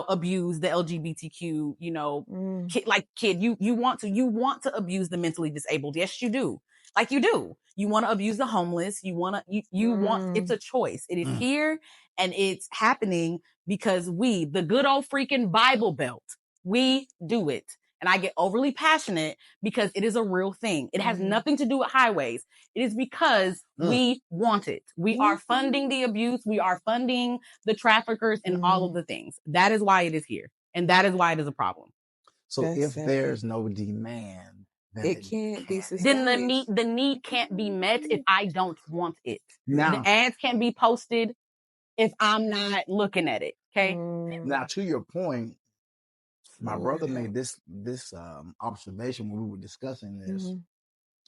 abuse the LGBTQ, kid. You want to abuse the mentally disabled. Yes, you do. Like you do. You want to abuse the homeless. You want to, you want, it's a choice. It is here and it's happening because the good old freaking Bible Belt, we do it. And I get overly passionate because it is a real thing. It has nothing to do with highways. It is because we want it. We are funding the abuse. We are funding the traffickers and all of the things. That is why it is here. And that is why it is a problem. So if there's no demand, then it can't be sustained. Then the need can't be met if I don't want it. Now, the ads can't be posted if I'm not looking at it. Okay. Now, to your point, my Slow brother it made down. this observation when we were discussing this, Mhm.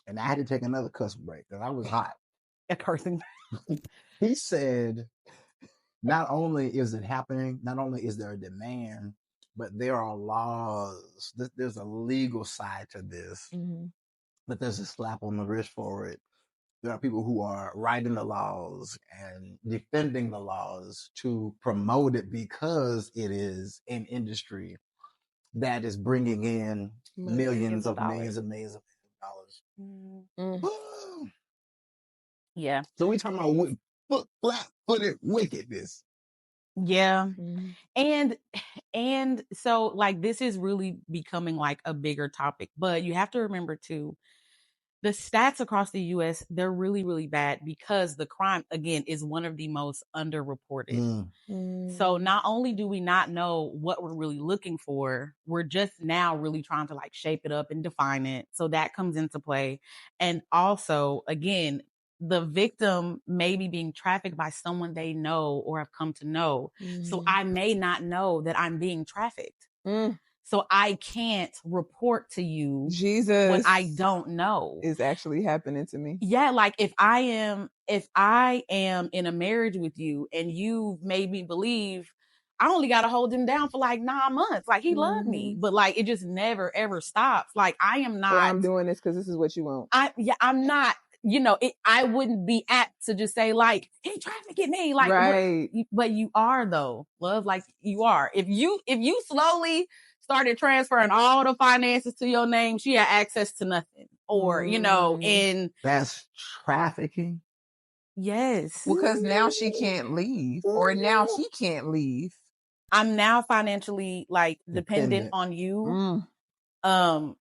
and I had to take another cuss break because I was hot. A cursing. He said, not only is it happening, not only is there a demand, but there are laws. There's a legal side to this, Mhm. but there's a slap on the wrist for it. There are people who are writing the laws and defending the laws to promote it because it is an industry that is bringing in millions of dollars. millions of dollars. Mm. Yeah. So we talking about flat-footed wickedness. Yeah. Mhm. And so like this is really becoming like a bigger topic, but you have to remember too, the stats across the US, they're really, really bad because the crime, again, is one of the most underreported. So not only do we not know what we're really looking for, we're just now really trying to like shape it up and define it. So that comes into play. And also, again, the victim may be being trafficked by someone they know or have come to know. So I may not know that I'm being trafficked. Mm. So I can't report to you Jesus what I don't know. is actually happening to me. Yeah, like if I am in a marriage with you and you made me believe I only got to hold him down for like 9 months, like he loved me, but like it just never ever stops. Like I am Or not. I'm doing this because this is what you want. I'm not. I wouldn't be apt to just say like he trafficking me, like Right. but you are though, love, like you are. If you slowly started transferring all the finances to your name, she had access to nothing, or and That's trafficking. yes, Because now she can't leave, or now he can't leave. I'm now financially like dependent Dependent. on you. Mm.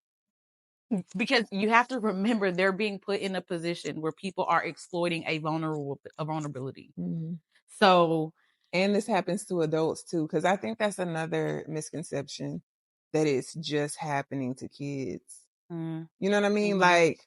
Because you have to remember they're being put in a position where people are exploiting a vulnerability. Mhm. So, And this happens to adults too, because I think that's another misconception, that it's just happening to kids. You know what I mean? Like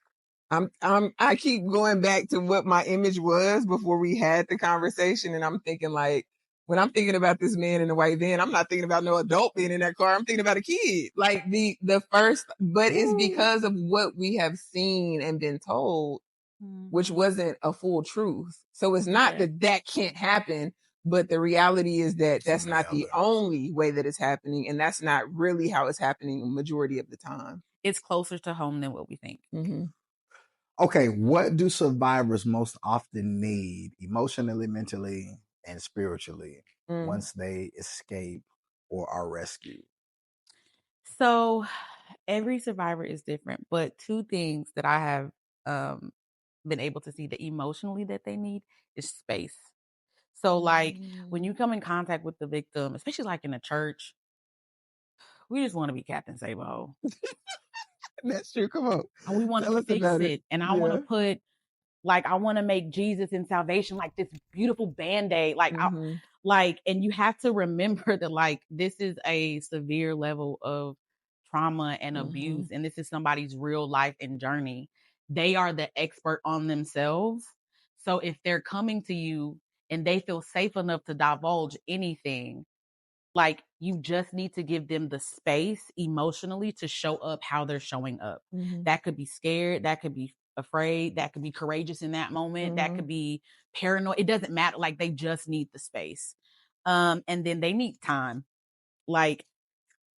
I keep going back to what my image was before we had the conversation, and I'm thinking like, when I'm thinking about this man in the white van, I'm not thinking about no adult being in that car. I'm thinking about a kid. Like the first, but it's because of what we have seen and been told, which wasn't a full truth. So it's not that can't happen, but the reality is that that's not the only way that it's happening, and that's not really how it's happening the majority of the time. it's closer to home than what we think. Mm-hmm. Okay, what do survivors most often need emotionally, mentally, and spiritually once they escape or are rescued? So, every survivor is different, but two things that I have been able to see that emotionally that they need is space. So, like when you come in contact with the victim, especially like in a church, we just want to be Captain Sabo. That's true. Come on. And we want Tell to us fix about it. it. And I want to put, like, I want to make Jesus and salvation like this beautiful band-aid. And you have to remember that, like, this is a severe level of trauma and abuse. And this is somebody's real life and journey. They are the expert on themselves. So if they're coming to you and they feel safe enough to divulge anything, like you just need to give them the space emotionally to show up how they're showing up. That could be scared, that could be afraid, that could be courageous in that moment, that could be paranoid. It doesn't matter. Like they just need the space. And then they need time. Like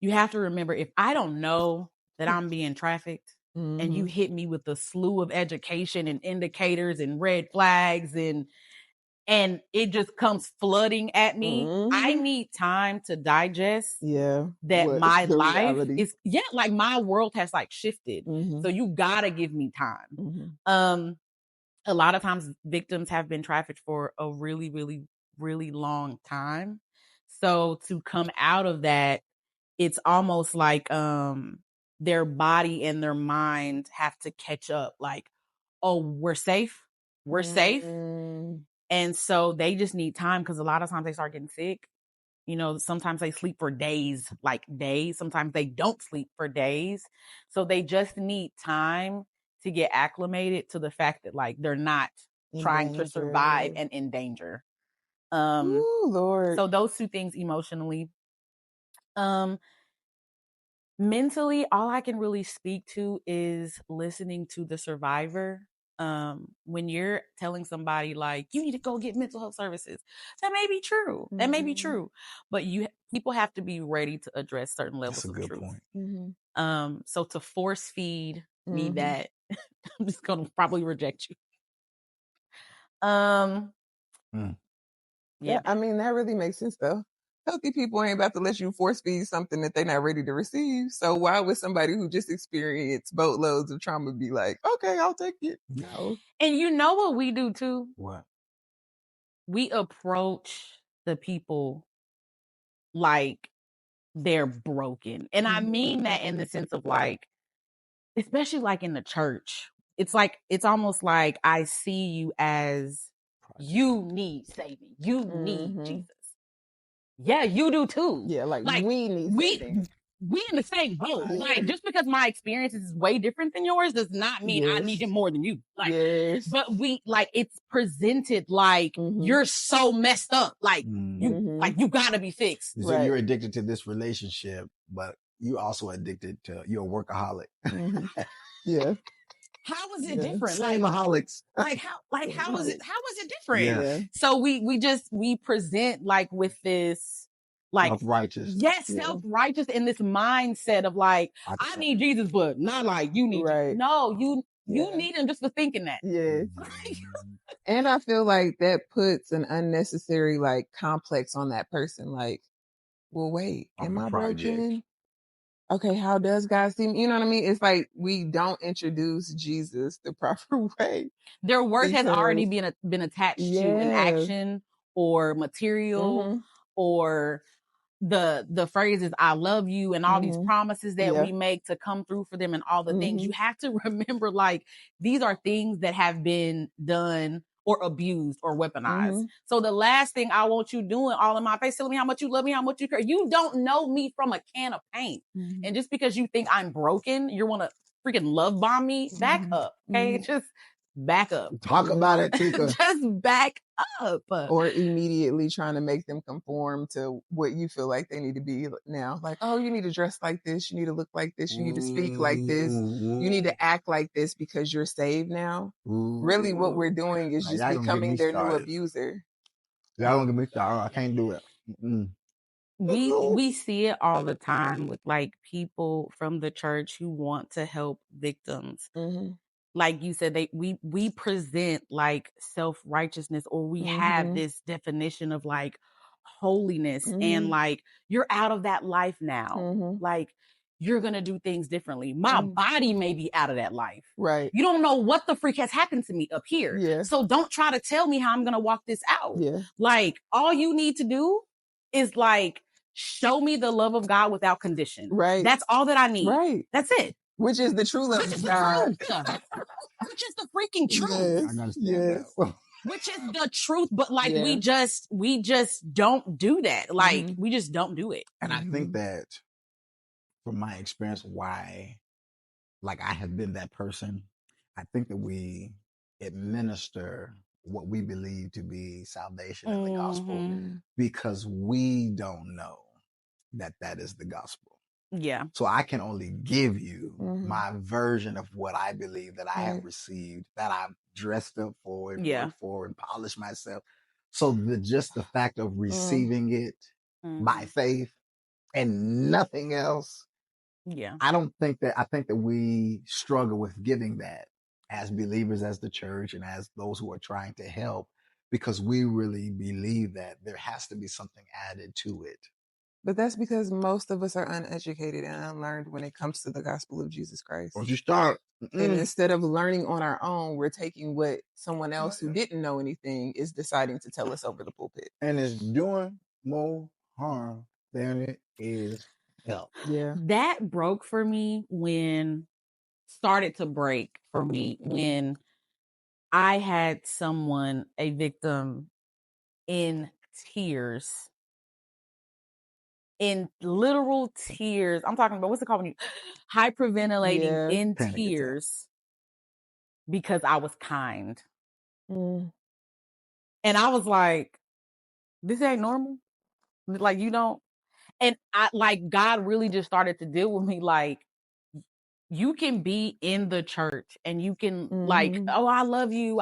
you have to remember, if I don't know that I'm being trafficked and you hit me with a slew of education and indicators and red flags and it just comes flooding at me, I need time to digest that my life is, like my world has like shifted. So you gotta give me time. A lot of times victims have been trafficked for a really, really, really long time. So to come out of that, it's almost like their body and their mind have to catch up. Like, oh, we're safe. We're safe. And so they just need time, because a lot of times they start getting sick. Sometimes they sleep for days, like days. Sometimes they don't sleep for days. So they just need time to get acclimated to the fact that like they're not trying to survive and in danger. Ooh, Lord. So those two things emotionally. Mentally, all I can really speak to is listening to the survivor. When you're telling somebody like you need to go get mental health services, that may be true. That may be true, but people have to be ready to address certain levels That's a of good truth. point. So to force feed me that, I'm just gonna probably reject you. Yeah, I mean, that really makes sense though. Healthy people ain't about to let you force feed something that they're not ready to receive. So why would somebody who just experienced boatloads of trauma be like, okay, I'll take it? No. and you know what we do too? What? We approach the people like they're broken. And I mean that in the sense of like, especially like in the church, it's like, it's almost like I see you as you need saving. You need Jesus. Yeah, you do too. Yeah, like we need saving. We in the same boat. Like just because my experience is way different than yours does not mean I need him more than you. Like, but we like it's presented like you're so messed up. Like you gotta be fixed. So you're addicted to this relationship, but you also addicted to you're a workaholic. Yeah. How is it different? Sameaholics. How is it different? Yeah. So we present like with this like self-righteous. Yes, self-righteous in this mindset of like, I need Jesus, but not like you need Jesus. No, you need him just for thinking that. Yes. And I feel like that puts an unnecessary like complex on that person. Like, well, wait, am I broken? Okay, how does God see me? You know what I mean? It's like we don't introduce Jesus the proper way. Their worth has already been attached to an action or material or the phrases I love you and all these promises that we make to come through for them and all the things. You have to remember like these are things that have been done or abused or weaponized. So the last thing I want you doing all in my face, telling me how much you love me, how much you care. You don't know me from a can of paint. And just because you think I'm broken, you want to freaking love bomb me, back up. Okay. Just back up. Talk about it, Tika. Just back up. Or immediately trying to make them conform to what you feel like they need to be now. Like, oh, you need to dress like this. You need to look like this. You need to speak like this. You need to act like this because you're saved now. Really what we're doing is just becoming their new abuser. Y'all don't get me started. I can't do it. We see it all the time with like people from the church who want to help victims. Like you said, we present like self-righteousness, or we have this definition of like holiness and like you're out of that life now. Like you're gonna do things differently. My body may be out of that life. Right. You don't know what the freak has happened to me up here. Yeah. So don't try to tell me how I'm gonna walk this out. Yeah. Like all you need to do is like show me the love of God without condition. Right. That's all that I need. Right. That's it. Which is the true love of God. Which is the freaking truth. Yes. I understand that. Which is the truth, but like we just don't do that. Like we just don't do it. And I think that from my experience, why like I have been that person, I think that we administer what we believe to be salvation in the gospel because we don't know that that is the gospel. Yeah. So I can only give you my version of what I believe that I have received, that I've dressed up for and worked for and polished myself. So just the fact of receiving it by faith and nothing else. Yeah. I think that we struggle with giving that as believers, as the church, and as those who are trying to help, because we really believe that there has to be something added to it. But that's because most of us are uneducated and unlearned when it comes to the gospel of Jesus Christ. Once you start. And instead of learning on our own, we're taking what someone else who didn't know anything is deciding to tell us over the pulpit. And it's doing more harm than it is help. Yeah. That broke for me started to break for me when I had someone, a victim, in tears. In literal tears. I'm talking about, what's it called when you hyperventilating in Panic tears because I was kind. And I was like, this ain't normal. Like, you don't. And I like God really just started to deal with me like, you can be in the church and you can like, oh, I love you,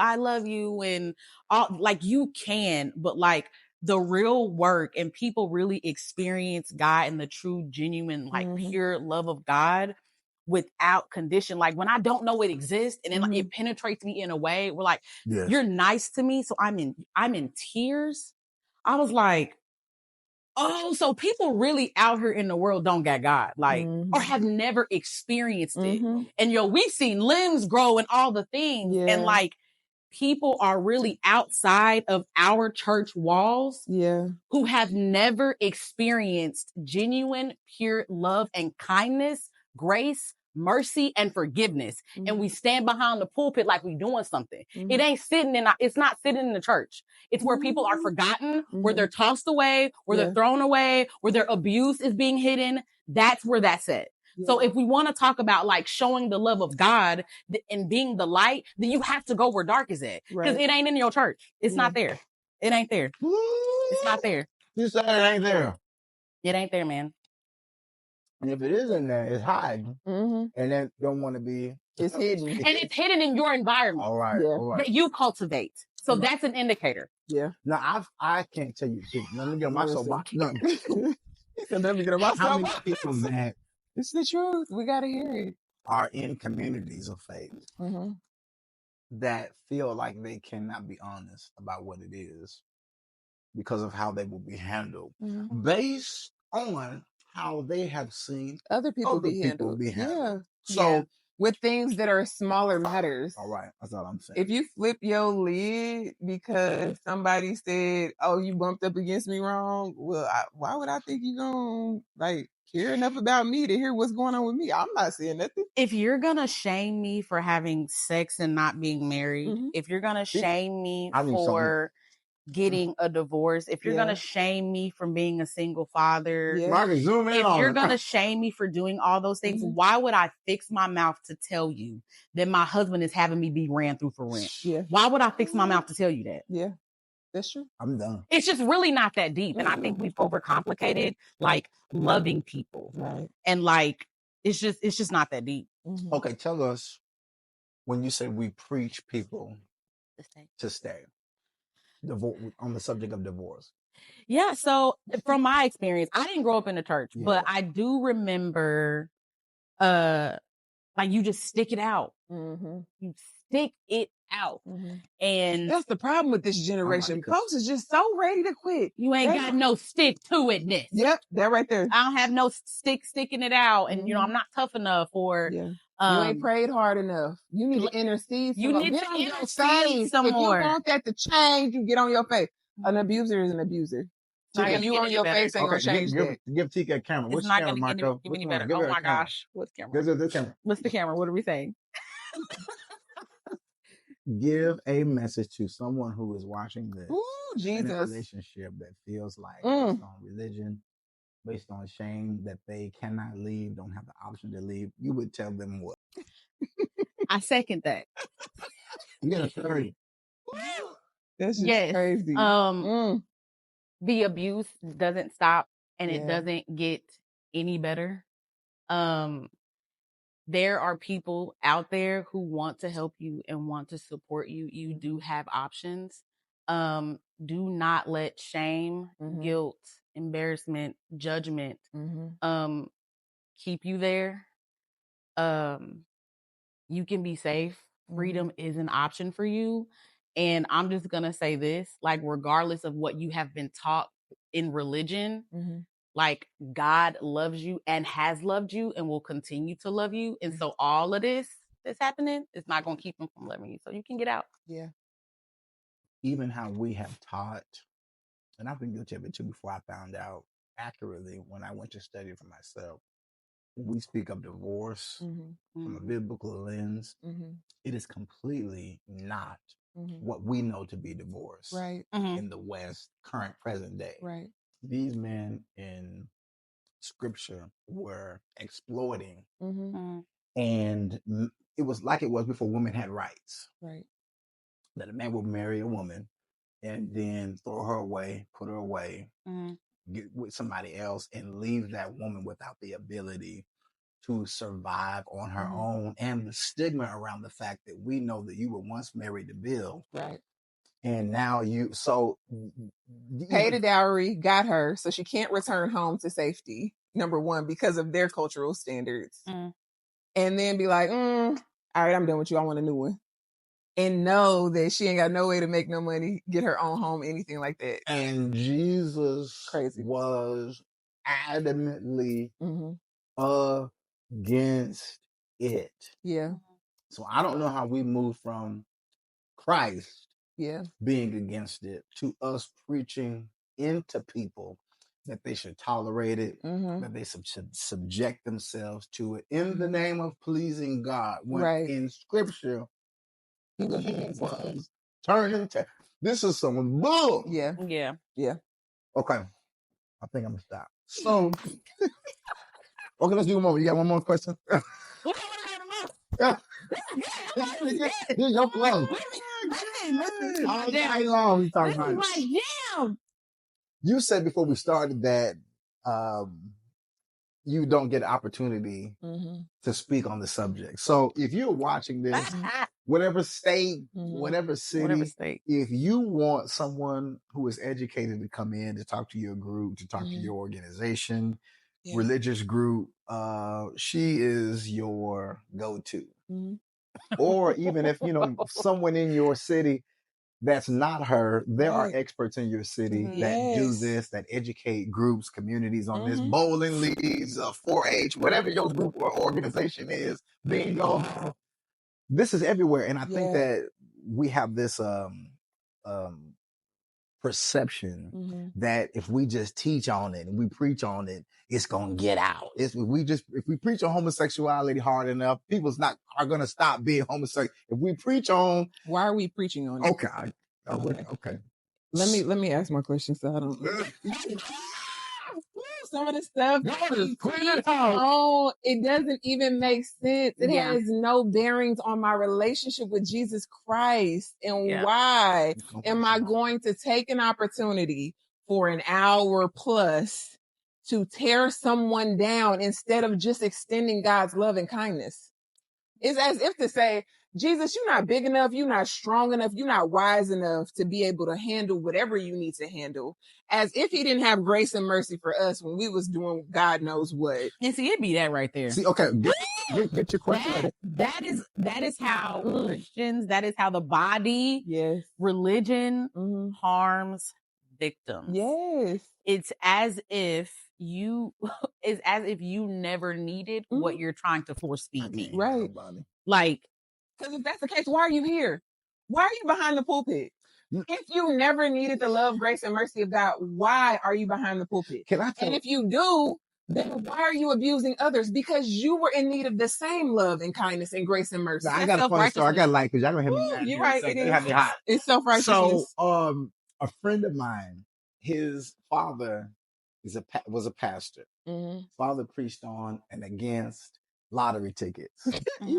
and all, like, you can, but like the real work and people really experience God and the true, genuine, like pure love of God without condition. Like when I don't know it exists and then like, it penetrates me in a way where like, you're nice to me, so I'm in tears. I was like, oh, so people really out here in the world don't got God, like, or have never experienced it. And we've seen limbs grow and all the things. Yeah. And like, people are really outside of our church walls who have never experienced genuine, pure love and kindness, grace, mercy, and forgiveness. And we stand behind the pulpit like we doing something. It ain't it's not sitting in the church. It's where people are forgotten, where they're tossed away, where they're thrown away, where their abuse is being hidden. That's where that's at. So if we want to talk about like showing the love of God and being the light, then you have to go where dark is at. Because it ain't in your church. It's not there. It ain't there. It's not there. You said it ain't there. It ain't there, man. And if it is in there, it's hiding. And then don't want to be. It's hidden. And it's hidden in your environment. All right. That you cultivate. So that's an indicator. Yeah. Now, I can't tell you. Let me get on my soapbox. No. Let me get on my How many soapbox. people that It's the truth. We got to hear it. are in communities of faith that feel like they cannot be honest about what it is because of how they will be handled based on how they have seen Other people be handled. Yeah. So with things that are smaller matters. All right. That's all I'm saying. If you flip your lid because somebody said, oh, you bumped up against me wrong, well, why would I think you're going to like care enough about me to hear what's going on with me? I'm not saying nothing. If you're going to shame me for having sex and not being married, if you're going to shame me for getting a divorce, if you're gonna shame me from being a single father, if you're gonna shame me for doing all those things, why would I fix my mouth to tell you that my husband is having me be ran through for rent? Why would I fix my mouth to tell you that? Yeah, that's true. I'm done. It's just really not that deep. And I think we've overcomplicated like loving people. Right. And like, it's just not that deep. Okay, tell us when you say we preach people to stay. On the subject of divorce. Yeah, so from my experience, I didn't grow up in the church, but I do remember like you just stick it out. You stick it out. And that's the problem with this generation. Folks is just so ready to quit. You ain't got no stick to itness. Yep, that right there. I don't have no sticking it out. And I'm not tough enough or you ain't prayed hard enough. You need to intercede. You need get to on your intercede face. some if more. You want that to change, you get on your face. An abuser is an abuser. If you on your face ain't gonna change that. Give TK a camera. What's the camera, Marco? Give any better. Oh my gosh. What's the camera? This camera. What's the camera? What are we saying? Give a message to someone who is watching this. Ooh, Jesus. In a relationship that feels like based on religion, based on shame, that they cannot leave, don't have the option to leave. You would tell them what? I second that. You got a 30. That's just crazy. The abuse doesn't stop and it doesn't get any better. There are people out there who want to help you and want to support you. You do have options. Do not let shame, guilt, embarrassment, judgment, keep you there. You can be safe. Freedom is an option for you. And I'm just going to say this, like, regardless of what you have been taught in religion, like, God loves you and has loved you and will continue to love you. And so all of this that's happening is not going to keep him from loving you. So you can get out. Yeah. Even how we have taught, and I've been guilty of it too before I found out accurately when I went to study for myself. When we speak of divorce from a biblical lens, it is completely not what we know to be divorce in the West, current, present day. Right. These men in scripture were exploiting, and it was like it was before women had rights. Right. That a man would marry a woman, and then throw her away, put her away, get with somebody else, and leave that woman without the ability to survive on her own, and the stigma around the fact that we know that you were once married to Bill, Right. and now you Paid a dowry, got her, so she can't return home to safety. Number one, because of their cultural standards, and then be like, all right, I'm done with you. I want a new one, and know that she ain't got no way to make no money, get her own home, anything like that. And Jesus Crazy. was adamantly against it. Yeah. So I don't know how we move from Christ Yeah. being against it to us preaching into people that they should tolerate it, that they should subject themselves to it in the name of pleasing God. When in Scripture, turn into this is some bull. Yeah. Yeah. Yeah. Okay. I think I'm gonna stop. So okay, let's do one more. You got one more question? Your flow. All day long we talking about it. You said before we started that you don't get an opportunity to speak on the subject. So if you're watching this, whatever state, whatever city, if you want someone who is educated to come in to talk to your group, to talk to your organization, religious group, she is your go-to. Or even if, someone in your city that's not her, there are experts in your city that do this, that educate groups, communities on this, bowling leagues, 4-H, whatever your group or organization is, bingo. This is everywhere. And I think that we have this perception that if we just teach on it and we preach on it, it's gonna get out. If we preach on homosexuality hard enough, people's are gonna stop being homosexual. If we preach on, why are we preaching on it? Okay. Okay. Let me ask my question so I don't. Some of the stuff. Oh, it doesn't even make sense. It has no bearings on my relationship with Jesus Christ. And why am I going to take an opportunity for an hour plus to tear someone down instead of just extending God's love and kindness? It's as if to say, Jesus, you're not big enough, you're not strong enough, you're not wise enough to be able to handle whatever you need to handle. As if he didn't have grace and mercy for us when we was doing God knows what. And see, it'd be that right there. See, okay, get your question. That is how Christians, that is how the body, religion harms victims. Yes. It's as if you never needed what you're trying to force feed me. Right. Like, because if that's the case, why are you here? Why are you behind the pulpit? If you never needed the love, grace, and mercy of God, why are you behind the pulpit? And if you do, then why are you abusing others? Because you were in need of the same love and kindness and grace and mercy. Now, I got a funny story. I got to like, because y'all gonna have me. You're right. It is. Have me hot. It's self-righteousness. So, a friend of mine, his father was a pastor. Father preached on and against lottery tickets.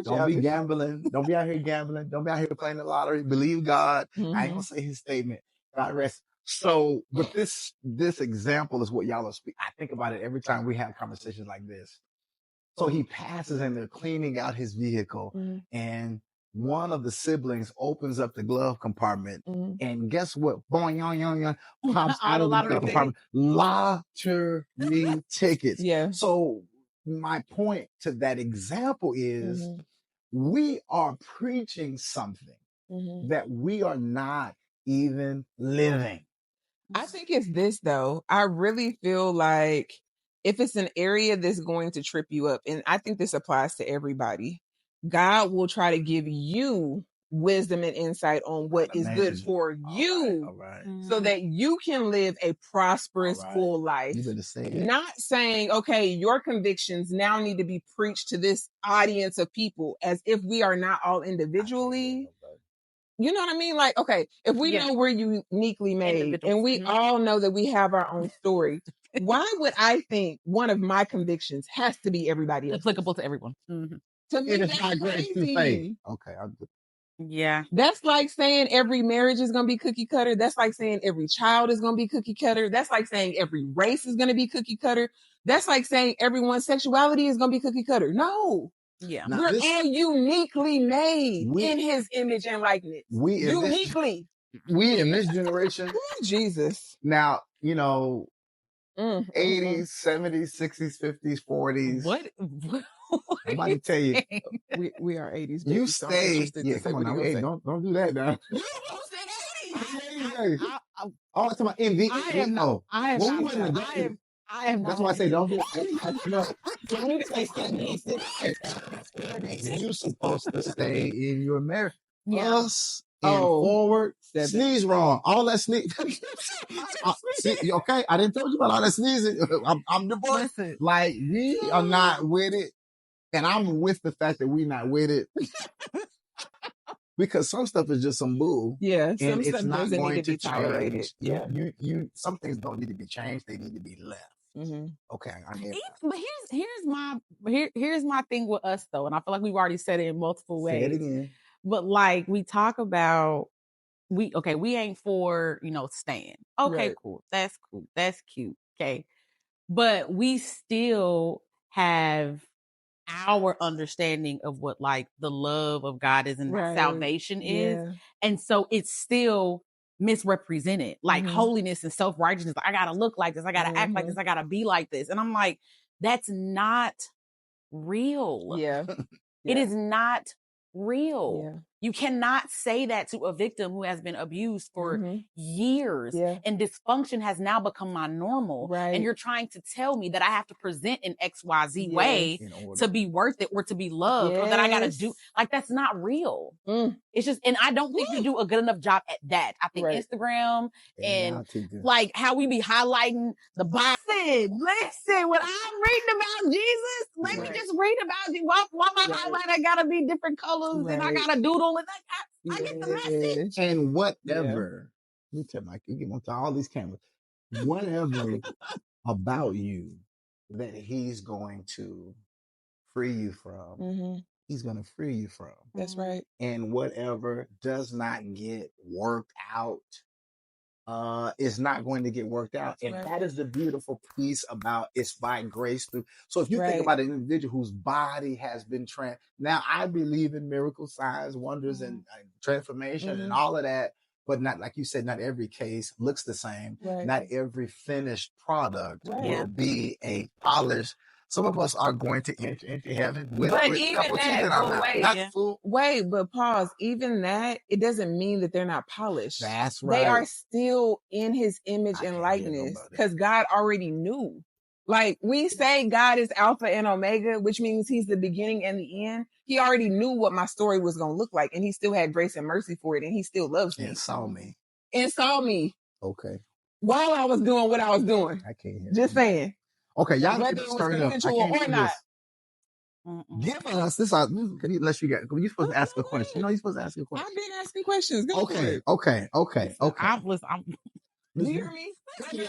Don't be gambling. Don't be out here gambling. Don't be out here playing the lottery. Believe God. I ain't gonna say his statement. God rest. So, but this example is what y'all are speaking. I think about it every time we have conversations like this. So he passes and they're cleaning out his vehicle, and one of the siblings opens up the glove compartment, and guess what? Boing, yoing, yoing, yoing, pops out of the glove compartment. Lottery tickets. Yeah. So my point to that example is we are preaching something that we are not even living. I think it's this though. I really feel like if it's an area that's going to trip you up, and I think this applies to everybody, God will try to give you wisdom and insight on what is good for you, so that you can live a prosperous, full life. Not saying, okay, your convictions now need to be preached to this audience of people, as if we are not all individually. You know what I mean? Like, okay, if we know we're uniquely made and we all know that we have our own story, why would I think one of my convictions has to be everybody else? Applicable to everyone. To me, It is that's not grace through faith. crazy. Okay. Yeah. That's like saying every marriage is going to be cookie cutter. That's like saying every child is going to be cookie cutter. That's like saying every race is going to be cookie cutter. That's like saying everyone's sexuality is going to be cookie cutter. No. Yeah. Now, We're all uniquely made in his image and likeness. Uniquely. We in this generation, Jesus. now, you know, 80s, 70s, 60s, 50s, 40s. What I'm about to tell you. We are 80s. You babies, so I'm stay. interested to Yeah, say come on what now. he gonna Hey, say. don't do that now. You said 80s. Oh, it's about MV. I am not. I am Well, we not. wasn't I am. I am That's not. why I say don't do it. No, You need to say 70s. you're supposed to stay in your marriage. Yeah. Us and forward. Sneeze wrong. All that sneeze. See, okay, I didn't tell you about all that sneezing. I'm divorced. Listen. Like, we are not with it. And I'm with the fact that we're not with it. Because some stuff is just some bull. Yeah, And some it's stuff not doesn't going need to be to tolerated. change. Yeah. You some things don't need to be changed, they need to be left. Mm-hmm. Okay, I'm here. But here's my thing with us though, and I feel like we've already said it in multiple ways. Say it again. But like we talk about we ain't for, staying. Okay, Right. cool. That's cute. Okay. But we still have our understanding of what like the love of God is and salvation is. And so it's still misrepresented. Like holiness and self-righteousness. I gotta look like this, I gotta act like this, I gotta be like this. And I'm like, that's not real. Yeah. It is not real. Yeah. You cannot say that to a victim who has been abused for years and dysfunction has now become my normal. Right. And you're trying to tell me that I have to present in XYZ way to be worth it or to be loved or that I got to do. Like, that's not real. It's just, and I don't think we do a good enough job at that. I think Instagram and like how we be highlighting the Bible. Listen, when I'm reading about Jesus, let me just read about you. Why my highlighter gotta be different colors and I gotta doodle and I get the message. And whatever, you tell Mike, you get on to all these cameras, whatever about you that he's going to free you from, he's going to free you from. That's right. And whatever does not get worked out, is not going to get worked out. And that is the beautiful piece about it's by grace through. So if you think about an individual whose body has been now I believe in miracles, signs, wonders, and transformation and all of that, but not, like you said, not every case looks the same. Not every finished product will be a polished. Some of us are going to enter into heaven with even that, wait, but pause. Even that, it doesn't mean that they're not polished. That's right. They are still in his image and likeness because God already knew. Like we say God is Alpha and Omega, which means he's the beginning and the end. He already knew what my story was going to look like and he still had grace and mercy for it and he still loves me. And saw me. Okay. While I was doing what I was doing. I can't hear. Just saying. Okay, y'all whether it was consensual or not. Give us this. Unless you're supposed to ask a question. You're supposed to ask a question. I've been asking questions. Go okay. You hear me?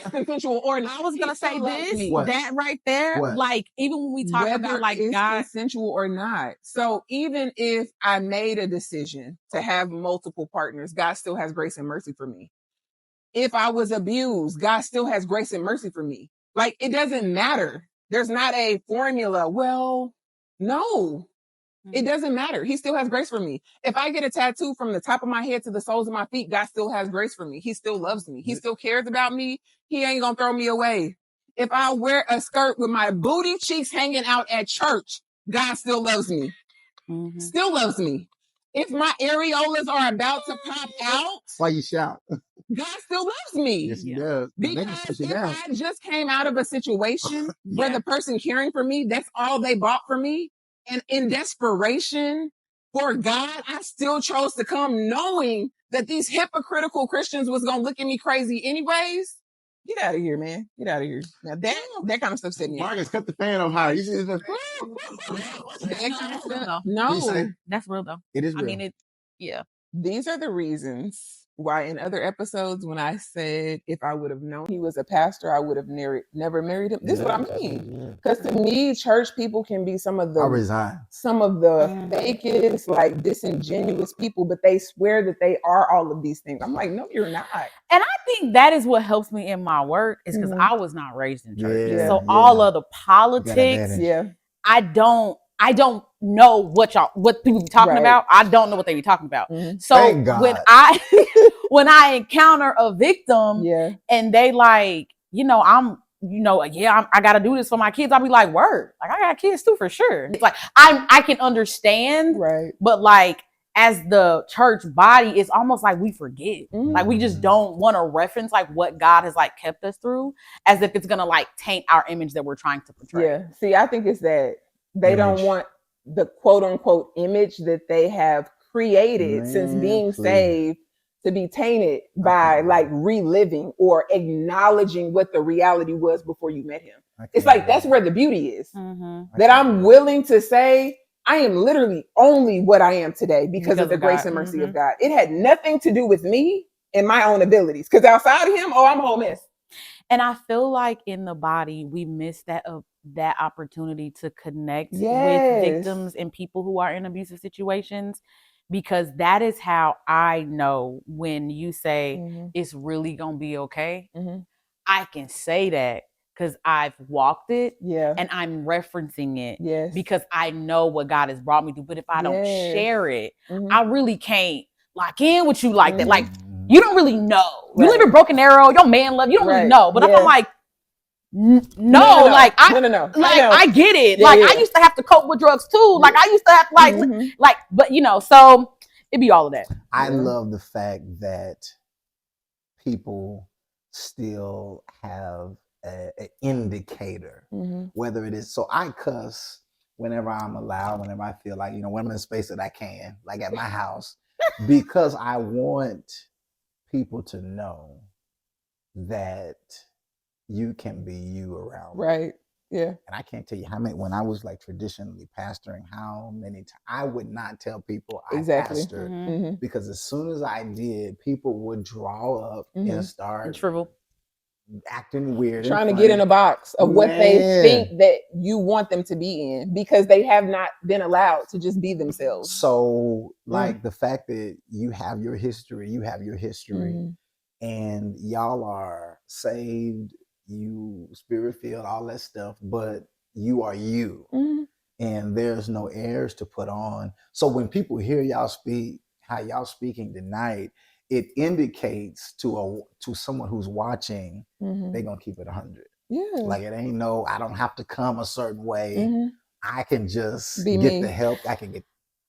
Consensual or not. I was gonna say this, that right there. Like even when we talk whether about like it's God consensual or not. So even if I made a decision to have multiple partners, God still has grace and mercy for me. If I was abused, God still has grace and mercy for me. Like, it doesn't matter. There's not a formula. Well, no, it doesn't matter. He still has grace for me. If I get a tattoo from the top of my head to the soles of my feet, God still has grace for me. He still loves me. He still cares about me. He ain't gonna throw me away. If I wear a skirt with my booty cheeks hanging out at church, God still loves me. Still loves me. If my areolas are about to pop out, why you shout? God still loves me. Yes, he does. Because if I just came out of a situation where the person caring for me, that's all they bought for me. And in desperation for God, I still chose to come knowing that these hypocritical Christians was going to look at me crazy anyways. Get out of here, man. Get out of here. Now that kind of stuff set me up. Marcus, cut the fan on high. No, No, that's real though. It is real. I mean, These are the reasons why in other episodes when I said if I would have known he was a pastor, I would have never married him. This is what I mean. Because to me, church people can be some of I the resign. fakest, like disingenuous people, but they swear that they are all of these things. I'm like, no, you're not. And I think that is what helps me in my work is because Mhm. I was not raised in church. Yeah, So yeah. all of the You got politics, advantage. Yeah. I don't know what people be talking Right. about. I don't know what they be talking about. Mhm. So Thank God. when I encounter a victim Yeah. and they like, I got to do this for my kids. I'll be like, word, like I got kids too for sure. It's like I can understand, Right. but like as the church body, it's almost like we forget. Mhm. Like we just don't want to reference like what God has like kept us through, as if it's gonna like taint our image that we're trying to portray. Yeah. See, I think it's that they don't Image. want the quote unquote image that they have created since Man, being please. saved to be tainted by like reliving or acknowledging what the reality was before you met him. It's like that's where the beauty is. Mm-hmm. That I'm willing to say I am literally only what I am today because of the grace God. and mercy of God. It had nothing to do with me and my own abilities. Because outside of him, I'm a whole mess. And I feel like in the body, we miss that opportunity to connect with victims and people who are in abusive situations, because that is how I know when you say it's really gonna be okay. I can say that because I've walked it and I'm referencing it because I know what God has brought me through. But if I don't share it, I really can't lock in with you like that. Like you don't really know. You live in Broken Arrow, your man love, you don't really know. But if I'm like, no, like I get it. Yeah, like I used to have to cope with drugs too. Like I used to have but so it'd be all of that. I love the fact that people still have an indicator, whether it is. So I cuss whenever I'm allowed, whenever I feel like, when I'm in a space that I can, like at my house, because I want people to know that you can be you around me. Right. Yeah. And I can't tell you how many, when I was like traditionally pastoring, how many times I would not tell people I pastored because as soon as I did, people would draw up and start acting weird, trying to get in a box of what they think that you want them to be in because they have not been allowed to just be themselves. So like the fact that you have your history, and y'all are saved, you spirit filled, all that stuff, but you are you. And there's no airs to put on. So when people hear y'all speak, how y'all speaking tonight, it indicates to someone who's watching, they're gonna keep it 100. Yeah. Like it ain't I don't have to come a certain way. I can just get the help I can get.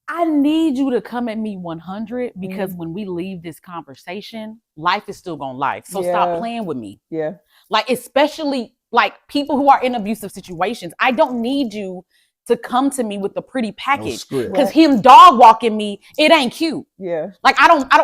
I need you to come at me 100 because when we leave this conversation, life is still gonna life. So stop playing with me. Yeah. Like, especially like people who are in abusive situations. I don't need you to come to me with a pretty package because him dog walking me, it ain't cute. Yeah. Like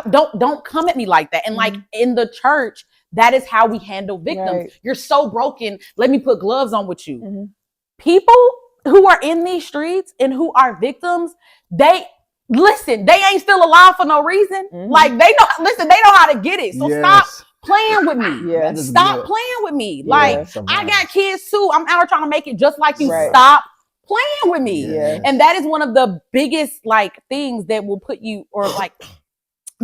don't come at me like that. And like in the church, that is how we handle victims. You're so broken. Let me put gloves on with you. People who are in these streets and who are victims, they ain't still alive for no reason. Like they know how to get it. So stop playing with me. Stop playing with me. Like I got kids too. I'm out here trying to make it just like you. Stop playing with me. And that is one of the biggest like things that will put you or like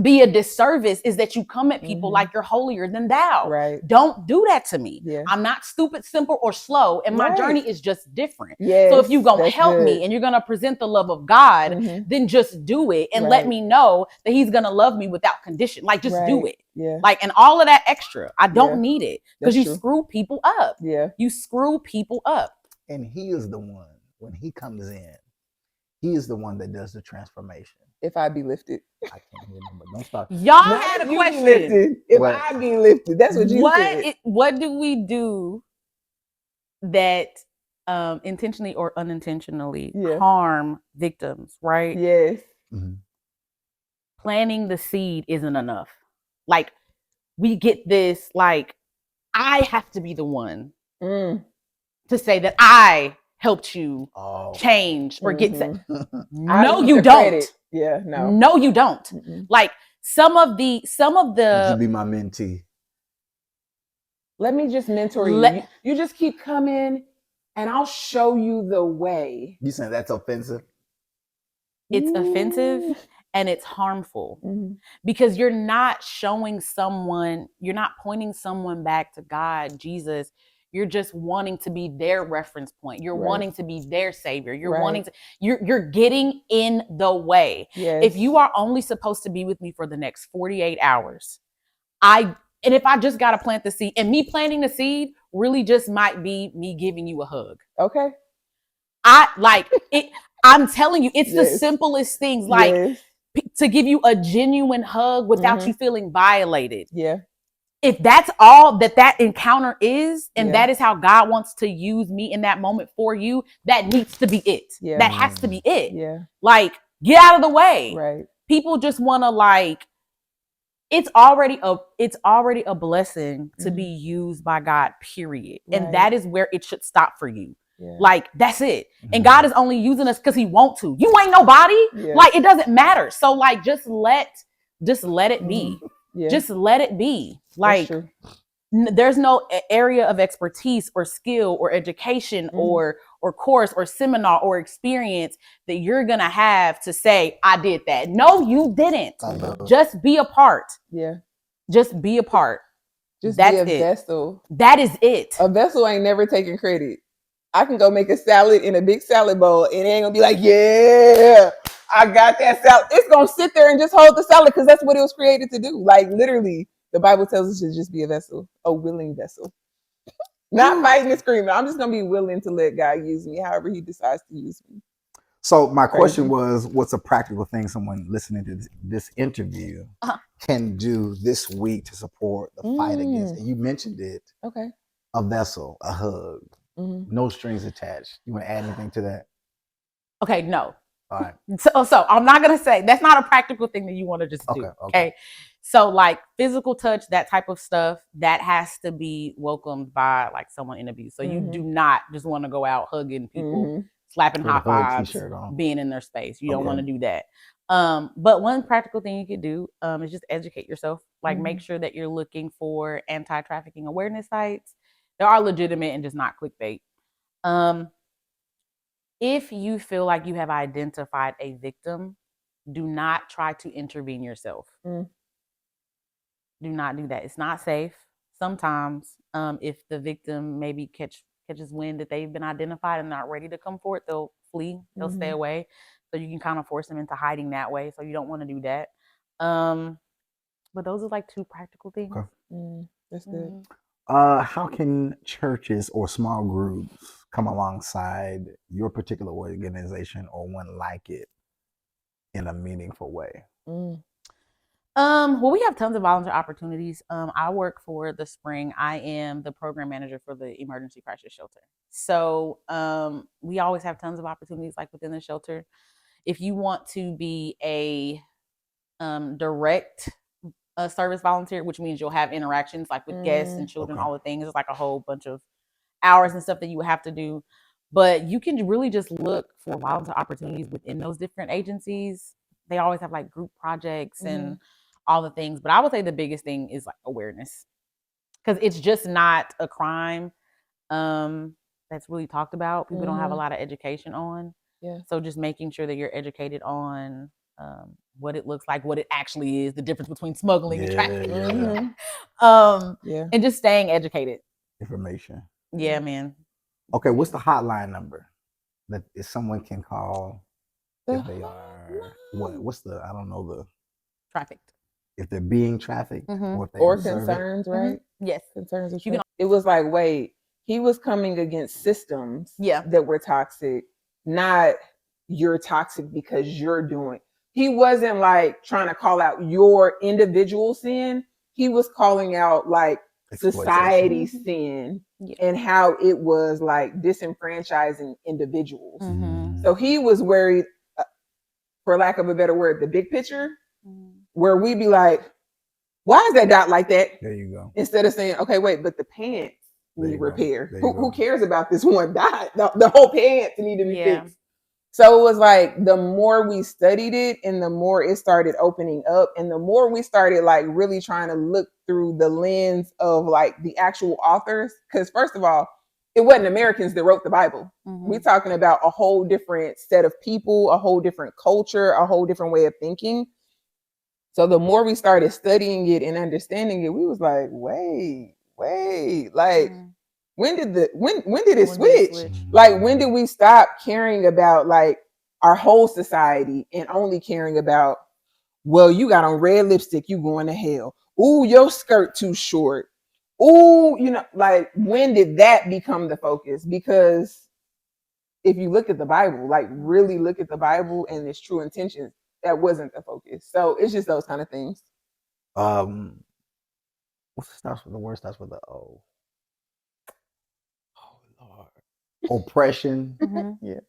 be a disservice is that you come at people like you're holier than thou. Right. Don't do that to me. Yeah. I'm not stupid, simple, or slow. And my journey is just different. Yes, so if you're going to help me and you're going to present the love of God, then just do it and let me know that he's going to love me without condition. Like just do it. Yeah. Like, and all of that extra, I don't need it because you screw people up. Yeah. You screw people up. And he is the one, when he comes in, he is the one that does the transformation. If I be lifted. I can't remember. Don't stop. Y'all had a question. If I be lifted. That's what you said. What do we do that intentionally or unintentionally harm victims, right? Yes. Planting the seed isn't enough. Like, we get this, like, I have to be the one to say that I helped you change or get set. No, you don't. Yeah, no. No, you don't. Mm-mm. Like some of the Would you be my mentee? Let me just mentor you. You just keep coming and I'll show you the way. You saying that's offensive? It's offensive Ooh. and it's harmful Mhm. because you're not showing someone, you're not pointing someone back to God, Jesus. You're just wanting to be their reference point. You're Right. wanting to be their savior. You're Right. wanting to, you're getting in the way. Yes. If you are only supposed to be with me for the next 48 hours, and if I just got to plant the seed, and me planting the seed really just might be me giving you a hug. Okay. I like it. I'm telling you, it's the Yes. simplest things. Like Yes. to give you a genuine hug without Mhm. you feeling violated. Yeah. If that's all that encounter is, and Yeah. that is how God wants to use me in that moment for you, that needs to be it. Yeah. That has to be it. Yeah. Like, get out of the way. Right. People just want to like, it's already a blessing to be used by God, period. Right. And that is where it should stop for you. Yeah. Like, that's it. And God is only using us because he wants to. You ain't nobody. Yeah. Like, it doesn't matter. So like, just let it be. Yeah. Just let it be. Like, That's true. there's no area of expertise or skill or education or course or seminar or experience that you're going to have to say, I did that. No, you didn't. Just be a part. Yeah. Just be a part. Just That's be a it. vessel. That is it. A vessel ain't never taking credit. I can go make a salad in a big salad bowl and it ain't gonna be like, yeah, I got that salad. It's gonna sit there and just hold the salad because that's what it was created to do. Like literally, the Bible tells us to just be a vessel, a willing vessel. Not fighting and screaming. I'm just gonna be willing to let God use me however he decides to use me. So my question was, what's a practical thing someone listening to this interview can do this week to support the fight against? And you mentioned it. Okay. A vessel, a hug, no strings attached. You want to add anything to that? Okay, no. All right. So I'm not gonna say that's not a practical thing that you want to just do. Okay. So like physical touch, that type of stuff, that has to be welcomed by like someone in abuse. So you do not just want to go out hugging people, slapping high fives, being in their space. You don't want to do that. But one practical thing you could do is just educate yourself. Like make sure that you're looking for anti-trafficking awareness sites. They are legitimate and just not clickbait. If you feel like you have identified a victim, do not try to intervene yourself. Do not do that. It's not safe. Sometimes, if the victim maybe catches wind that they've been identified and not ready to come forward, they'll flee. They'll stay away. So you can kind of force them into hiding that way. So you don't want to do that. But those are like two practical things. Okay. That's good. How can churches or small groups come alongside your particular organization or one like it in a meaningful way? Well, we have tons of volunteer opportunities. I work for the Spring. I am the program manager for the emergency crisis shelter. So we always have tons of opportunities like within the shelter. If you want to be a direct service volunteer, which means you'll have interactions like with guests and children, all the things. It's like a whole bunch of hours and stuff that you would have to do. But you can really just look for volunteer opportunities within those different agencies. They always have like group projects and all the things. But I would say the biggest thing is like awareness, because it's just not a crime that's really talked about. People don't have a lot of education on. Yeah. So just making sure that you're educated on what it looks like, what it actually is, the difference between smuggling and trafficking. And just staying educated. Information. Yeah, man. Okay, what's the hotline number that if someone can call if they are what's the I don't know the trafficked. If they're being trafficked or if they or concerns, right? Yes. Concerns of trafficking. It was like, wait, he was coming against systems that were toxic, not you're toxic because you're doing. He wasn't like trying to call out your individual sin. He was calling out like society's sin and how it was like disenfranchising individuals. So he was worried, for lack of a better word, the big picture, where we'd be like, why is that dot like that? There you go. Instead of saying, okay, wait, but the pants need repair. Who cares about this one dot? The whole pants need to be fixed. So it was like the more we studied it and the more it started opening up and the more we started like really trying to look through the lens of like the actual authors. Because first of all, it wasn't Americans that wrote the Bible. Mhm. We're talking about a whole different set of people, a whole different culture, a whole different way of thinking. So the more we started studying it and understanding it, we was like, wait, like Mhm. when did it When did it switch? switch? Like when did we stop caring about like our whole society and only caring about, well, you got on red lipstick, you going to hell. Ooh, your skirt too short. Ooh, you know, like when did that become the focus? Because if you look at the Bible, like really look at the Bible and its true intentions, that wasn't the focus. So it's just those kind of things. What starts with the word starts with the O? Oh Lord. Oppression, Mhm. Yeah.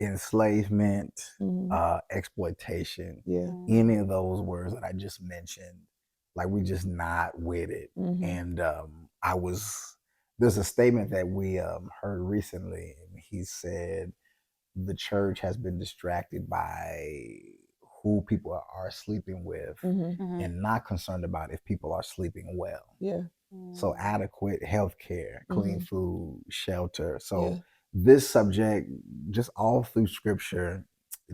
enslavement, Mhm. exploitation. Yeah. Any of those words that I just mentioned, like we just not with it. Mhm. And there's a statement that we heard recently, and he said the church has been distracted by who people are sleeping with Mhm. Mhm. and not concerned about if people are sleeping well. Yeah. So adequate health care, clean Mhm. food, shelter. So Yeah. this subject, just all through scripture,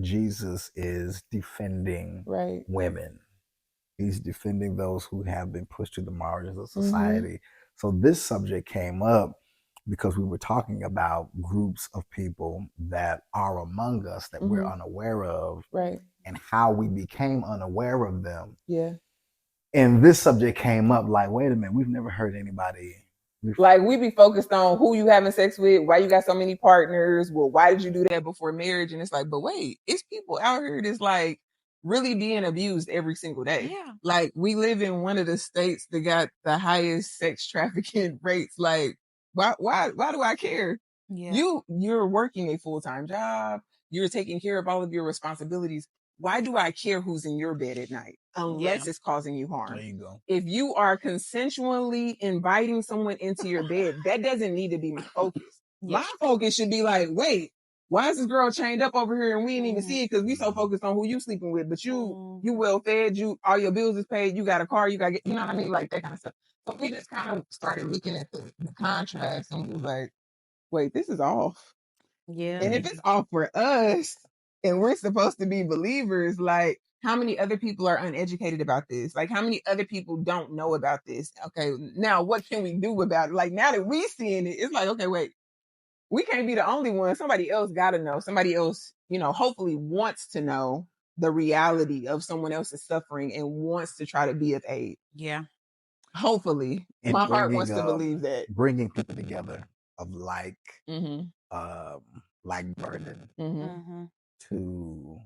Jesus is defending Right. women. He's defending those who have been pushed to the margins of Mm-hmm. society. So this subject came up because we were talking about groups of people that are among us that we're Mhm. unaware of Right. and how we became unaware of them. Yeah. And this subject came up like, wait a minute, we've never heard anybody. Like we be focused on who you having sex with, why you got so many partners, well, why did you do that before marriage? And it's like, but wait, it's people out here that's like really being abused every single day. Yeah. Like we live in one of the states that got the highest sex trafficking rates. Like, why do I care? Yeah. You're working a full-time job, you're taking care of all of your responsibilities. Why do I care who's in your bed at night? Unless Yeah. it's causing you harm. There you go. If you are consensually inviting someone into your bed, that doesn't need to be my focus. Yeah. My focus should be like, wait, why is this girl chained up over here and we didn't even Mhm. see it because we so focused on who you sleeping with? But you Mhm. well fed, you all your bills is paid, you got a car, you got you know what I mean, like that kind of stuff. So we just kind of started looking at the contrast and we was like, wait, this is off. Yeah. And if it's off for us and we're supposed to be believers, like how many other people are uneducated about this? Like how many other people don't know about this? Okay, now what can we do about it? Like now that we seeing it, it's like, okay, wait, we can't be the only one. Somebody else gotta know. Somebody else, you know, hopefully wants to know the reality of someone else's suffering and wants to try to be of aid. Yeah. Hopefully. And My heart wants to believe that. bringing people together of Mm-hmm. like burden Mm-hmm. Mhm. to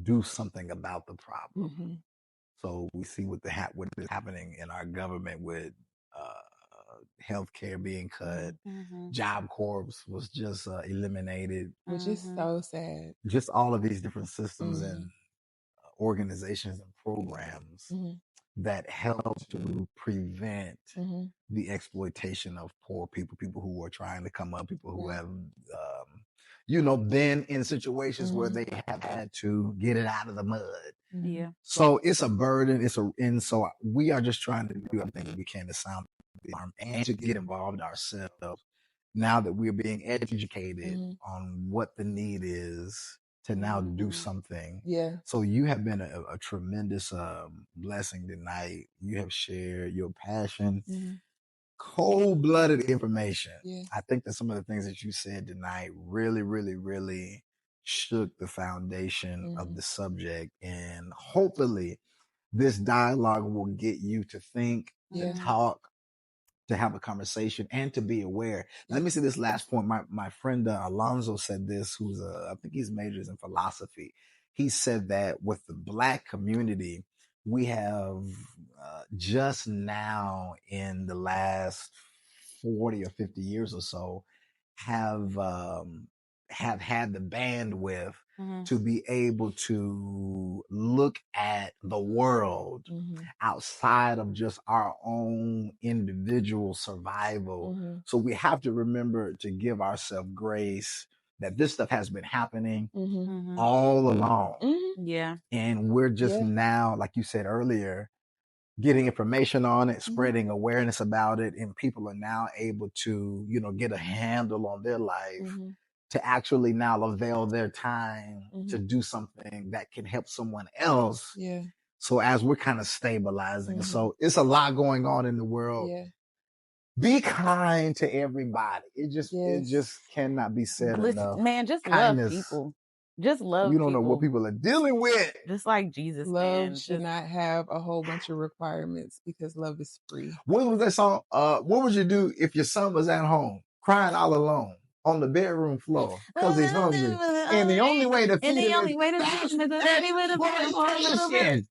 do something about the problem. Mm-hmm. So we see what what is happening in our government with healthcare being cut. Mhm. Job Corps was just eliminated. Which is Mhm. so sad. Just all of these different systems Mhm. and organizations and programs Mhm. that help to prevent Mhm. the exploitation of poor people, people who are trying to come up, people who Yeah. have, been in situations where they have had to get it out of the mud. Yeah. So it's a burden. And so we are just trying to do everything we can to sound the alarm and to get involved ourselves now that we're being educated on what the need is to now do something. Yeah. So you have been a tremendous blessing tonight. You have shared your passion, cold-blooded information. Yeah. I think that some of the things that you said tonight really, really, really shook the foundation of the subject. And hopefully this dialogue will get you to think, to talk, to have a conversation, and to be aware. Now, let me say this last point. My friend Alonzo said this, I think he's majors in philosophy. He said that with the Black community, we have just now in the last 40 or 50 years or so have had the bandwidth to be able to look at the world outside of just our own individual survival. So we have to remember to give ourselves grace that this stuff has been happening Mm-hmm. all along. Mm-hmm. Yeah. And we're just Yeah. now, like you said earlier, getting information on it, spreading awareness about it, and people are now able to, get a handle on their life Mm-hmm. to actually now avail their time to do something that can help someone else. Yeah. So as we're kind of stabilizing, so it's a lot going on in the world. Yeah. Be kind to everybody. It just cannot be said enough. Man, just Kindness. love people. Just love You don't people. know what people are dealing with. Just like Jesus, Love man. should not have a whole bunch of requirements because love is free. What was that song? What would you do if your son was at home crying all alone on the bedroom floor because he's hungry? And the only way to feed him is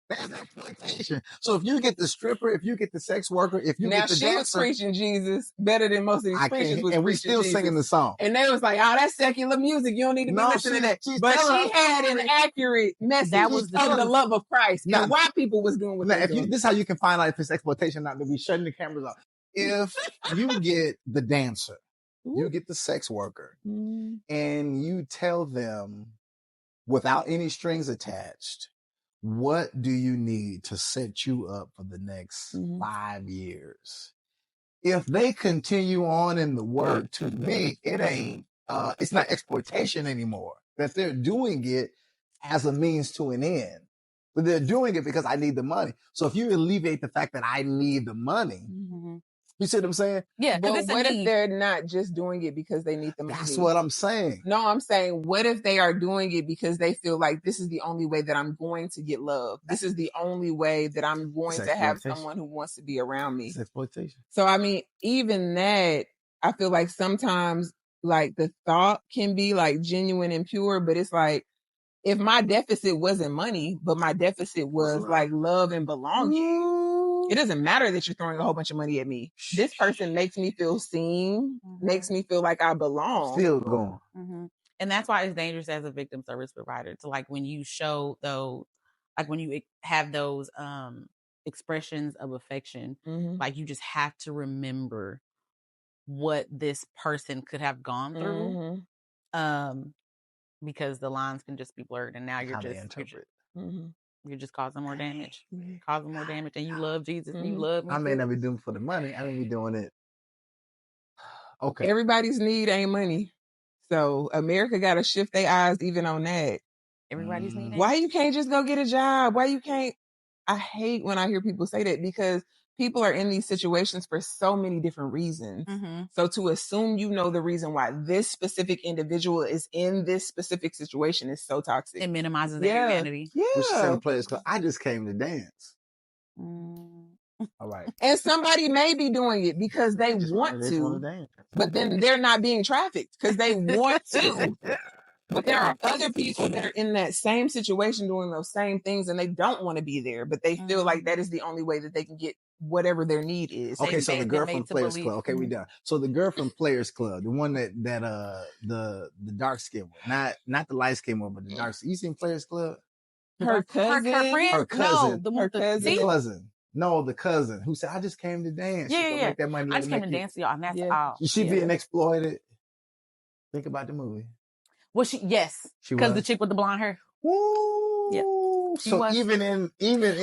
that's exploitation. So if you get the stripper, if you get the sex worker, if you Now get the she was dancer, preaching Jesus better than most of these preachers was and we preaching still Jesus. singing the song. And they was like, "Oh, that's secular music. You don't need to be listening to that." But she had an accurate message That was of the love of Christ. Now- and why people was doing what Now, they doing. this is how you can find out if it's exploitation or not. To be shutting the cameras off. If you get the dancer, you get the sex worker, and you tell them without any strings attached, what do you need to set you up for the next 5 years? If they continue on in the work, to me, it ain't, it's not exploitation anymore. That they're doing it as a means to an end. But they're doing it because I need the money. So if you alleviate the fact that I need the money, you see what I'm saying? Yeah. But what if they're not just doing it because they need the money? That's what I'm saying. No, I'm saying, what if they are doing it because they feel like this is the only way that I'm going to get love? This is the only way that I'm going to have someone who wants to be around me. It's exploitation. So, I mean, even that, I feel like sometimes like the thought can be like genuine and pure, but it's like, if my deficit wasn't money, but my deficit was like love and belonging, it doesn't matter that you're throwing a whole bunch of money at me. This person makes me feel seen, makes me feel like I belong. Still going. And that's why it's dangerous as a victim service provider to, like, when you show though, like when you have those expressions of affection, like you just have to remember what this person could have gone through. Because the lines can just be blurred, and now you're just causing more damage, and you love Jesus, and you love me. I may not be doing it for the money. I may be doing it. Okay. Everybody's need ain't money, so America got to shift their eyes even on that. Everybody's need. Why you can't just go get a job? Why you can't? I hate when I hear people say that because people are in these situations for so many different reasons. So to assume you know the reason why this specific individual is in this specific situation is so toxic. It minimizes their humanity. Yeah. We should send a Players Club. I just came to dance. All right. And somebody may be doing it because they want to, but then they're not being trafficked because they want to. But there are other people that are in that same situation doing those same things and they don't want to be there, but they feel like that is the only way that they can get whatever their need is. Okay, so the girl from Players Club. Okay, we done. So the girl from Players Club, the one that the dark skin one, not the light skin one, but the dark skin. You seen Players Club? Her cousin, her cousin, no, her the cousin. No, the cousin who said, "I just came to dance. Yeah. Make that money. I just came to dance, y'all, and that's all." Is she being exploited? Think about the movie. Well, yes, because the chick with the blonde hair. Woo! Yeah. So was. even in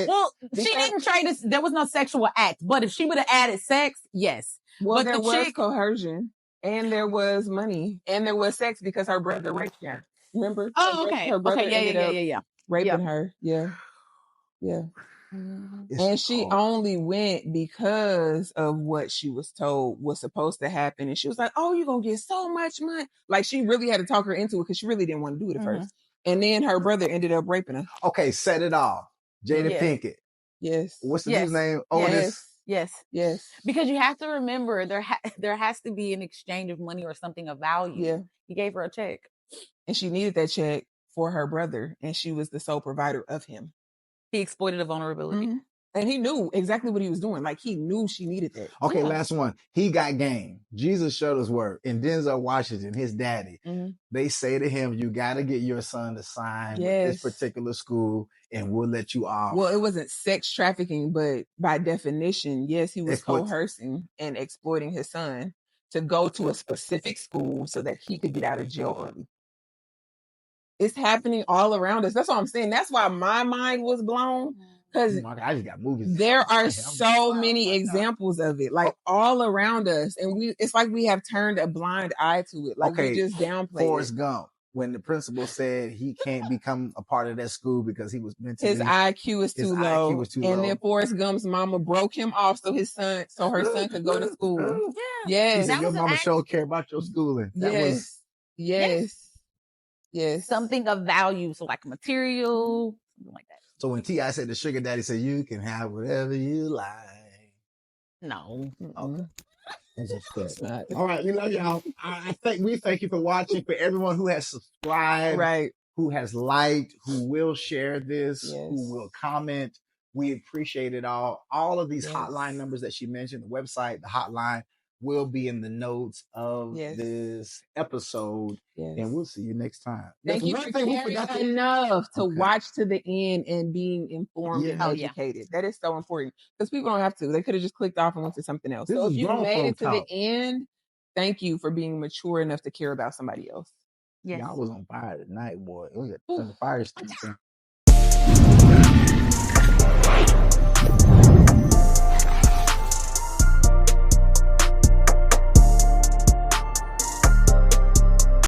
well, she didn't try to. There was no sexual act, but if she would have added sex, yes. Well, but there was coercion, and there was money, and there was sex because her brother raped her. Remember? Oh, okay. Her brother Yeah. Raping her. Yeah. And she only went because of what she was told was supposed to happen. And she was like, "Oh, you're going to get so much money." Like, she really had to talk her into it because she really didn't want to do it at first. And then her brother ended up raping her. Okay, set it off. Jada Pinkett. Yes. What's the dude's name? Otis. Yes. Because you have to remember there has to be an exchange of money or something of value. Yeah. He gave her a check. And she needed that check for her brother. And she was the sole provider of him. He exploited a vulnerability. And he knew exactly what he was doing. Like, he knew she needed that. Okay, last one. He got game. Jesus showed us work. And Denzel Washington, his daddy, they say to him, "You got to get your son to sign with this particular school and we'll let you off." Well, it wasn't sex trafficking, but by definition, yes, he was coercing and exploiting his son to go to a specific school so that he could get out of jail early. It's happening all around us. That's what I'm saying. That's why my mind was blown, because I just got movies. there are so many examples of it, like all around us, and it's like we have turned a blind eye to it. Like we just downplay Forrest it. Gump, when the principal said he can't become a part of that school because he was mentally, His IQ is too low, and then Forrest Gump's mama broke him off so her son could go to school. Yes, said, your mama sure care about your schooling. Yes. Something of value, so like material, something like that. So when T.I. said the sugar daddy said you can have whatever you like. No. Okay. All right, we love y'all. We thank you for watching. For everyone who has subscribed, right, who has liked, who will share this, who will comment, we appreciate it all. All of these hotline numbers that she mentioned, the website, the hotline, will be in the notes of this episode. And we'll see you next time. Thank you for caring enough to watch to the end and being informed and educated. That is so important, because people don't have to. They could have just clicked off and went to something else. So if you made it to the end, thank you for being mature enough to care about somebody else. Yes. Y'all was on fire tonight, boy. It was a fire station.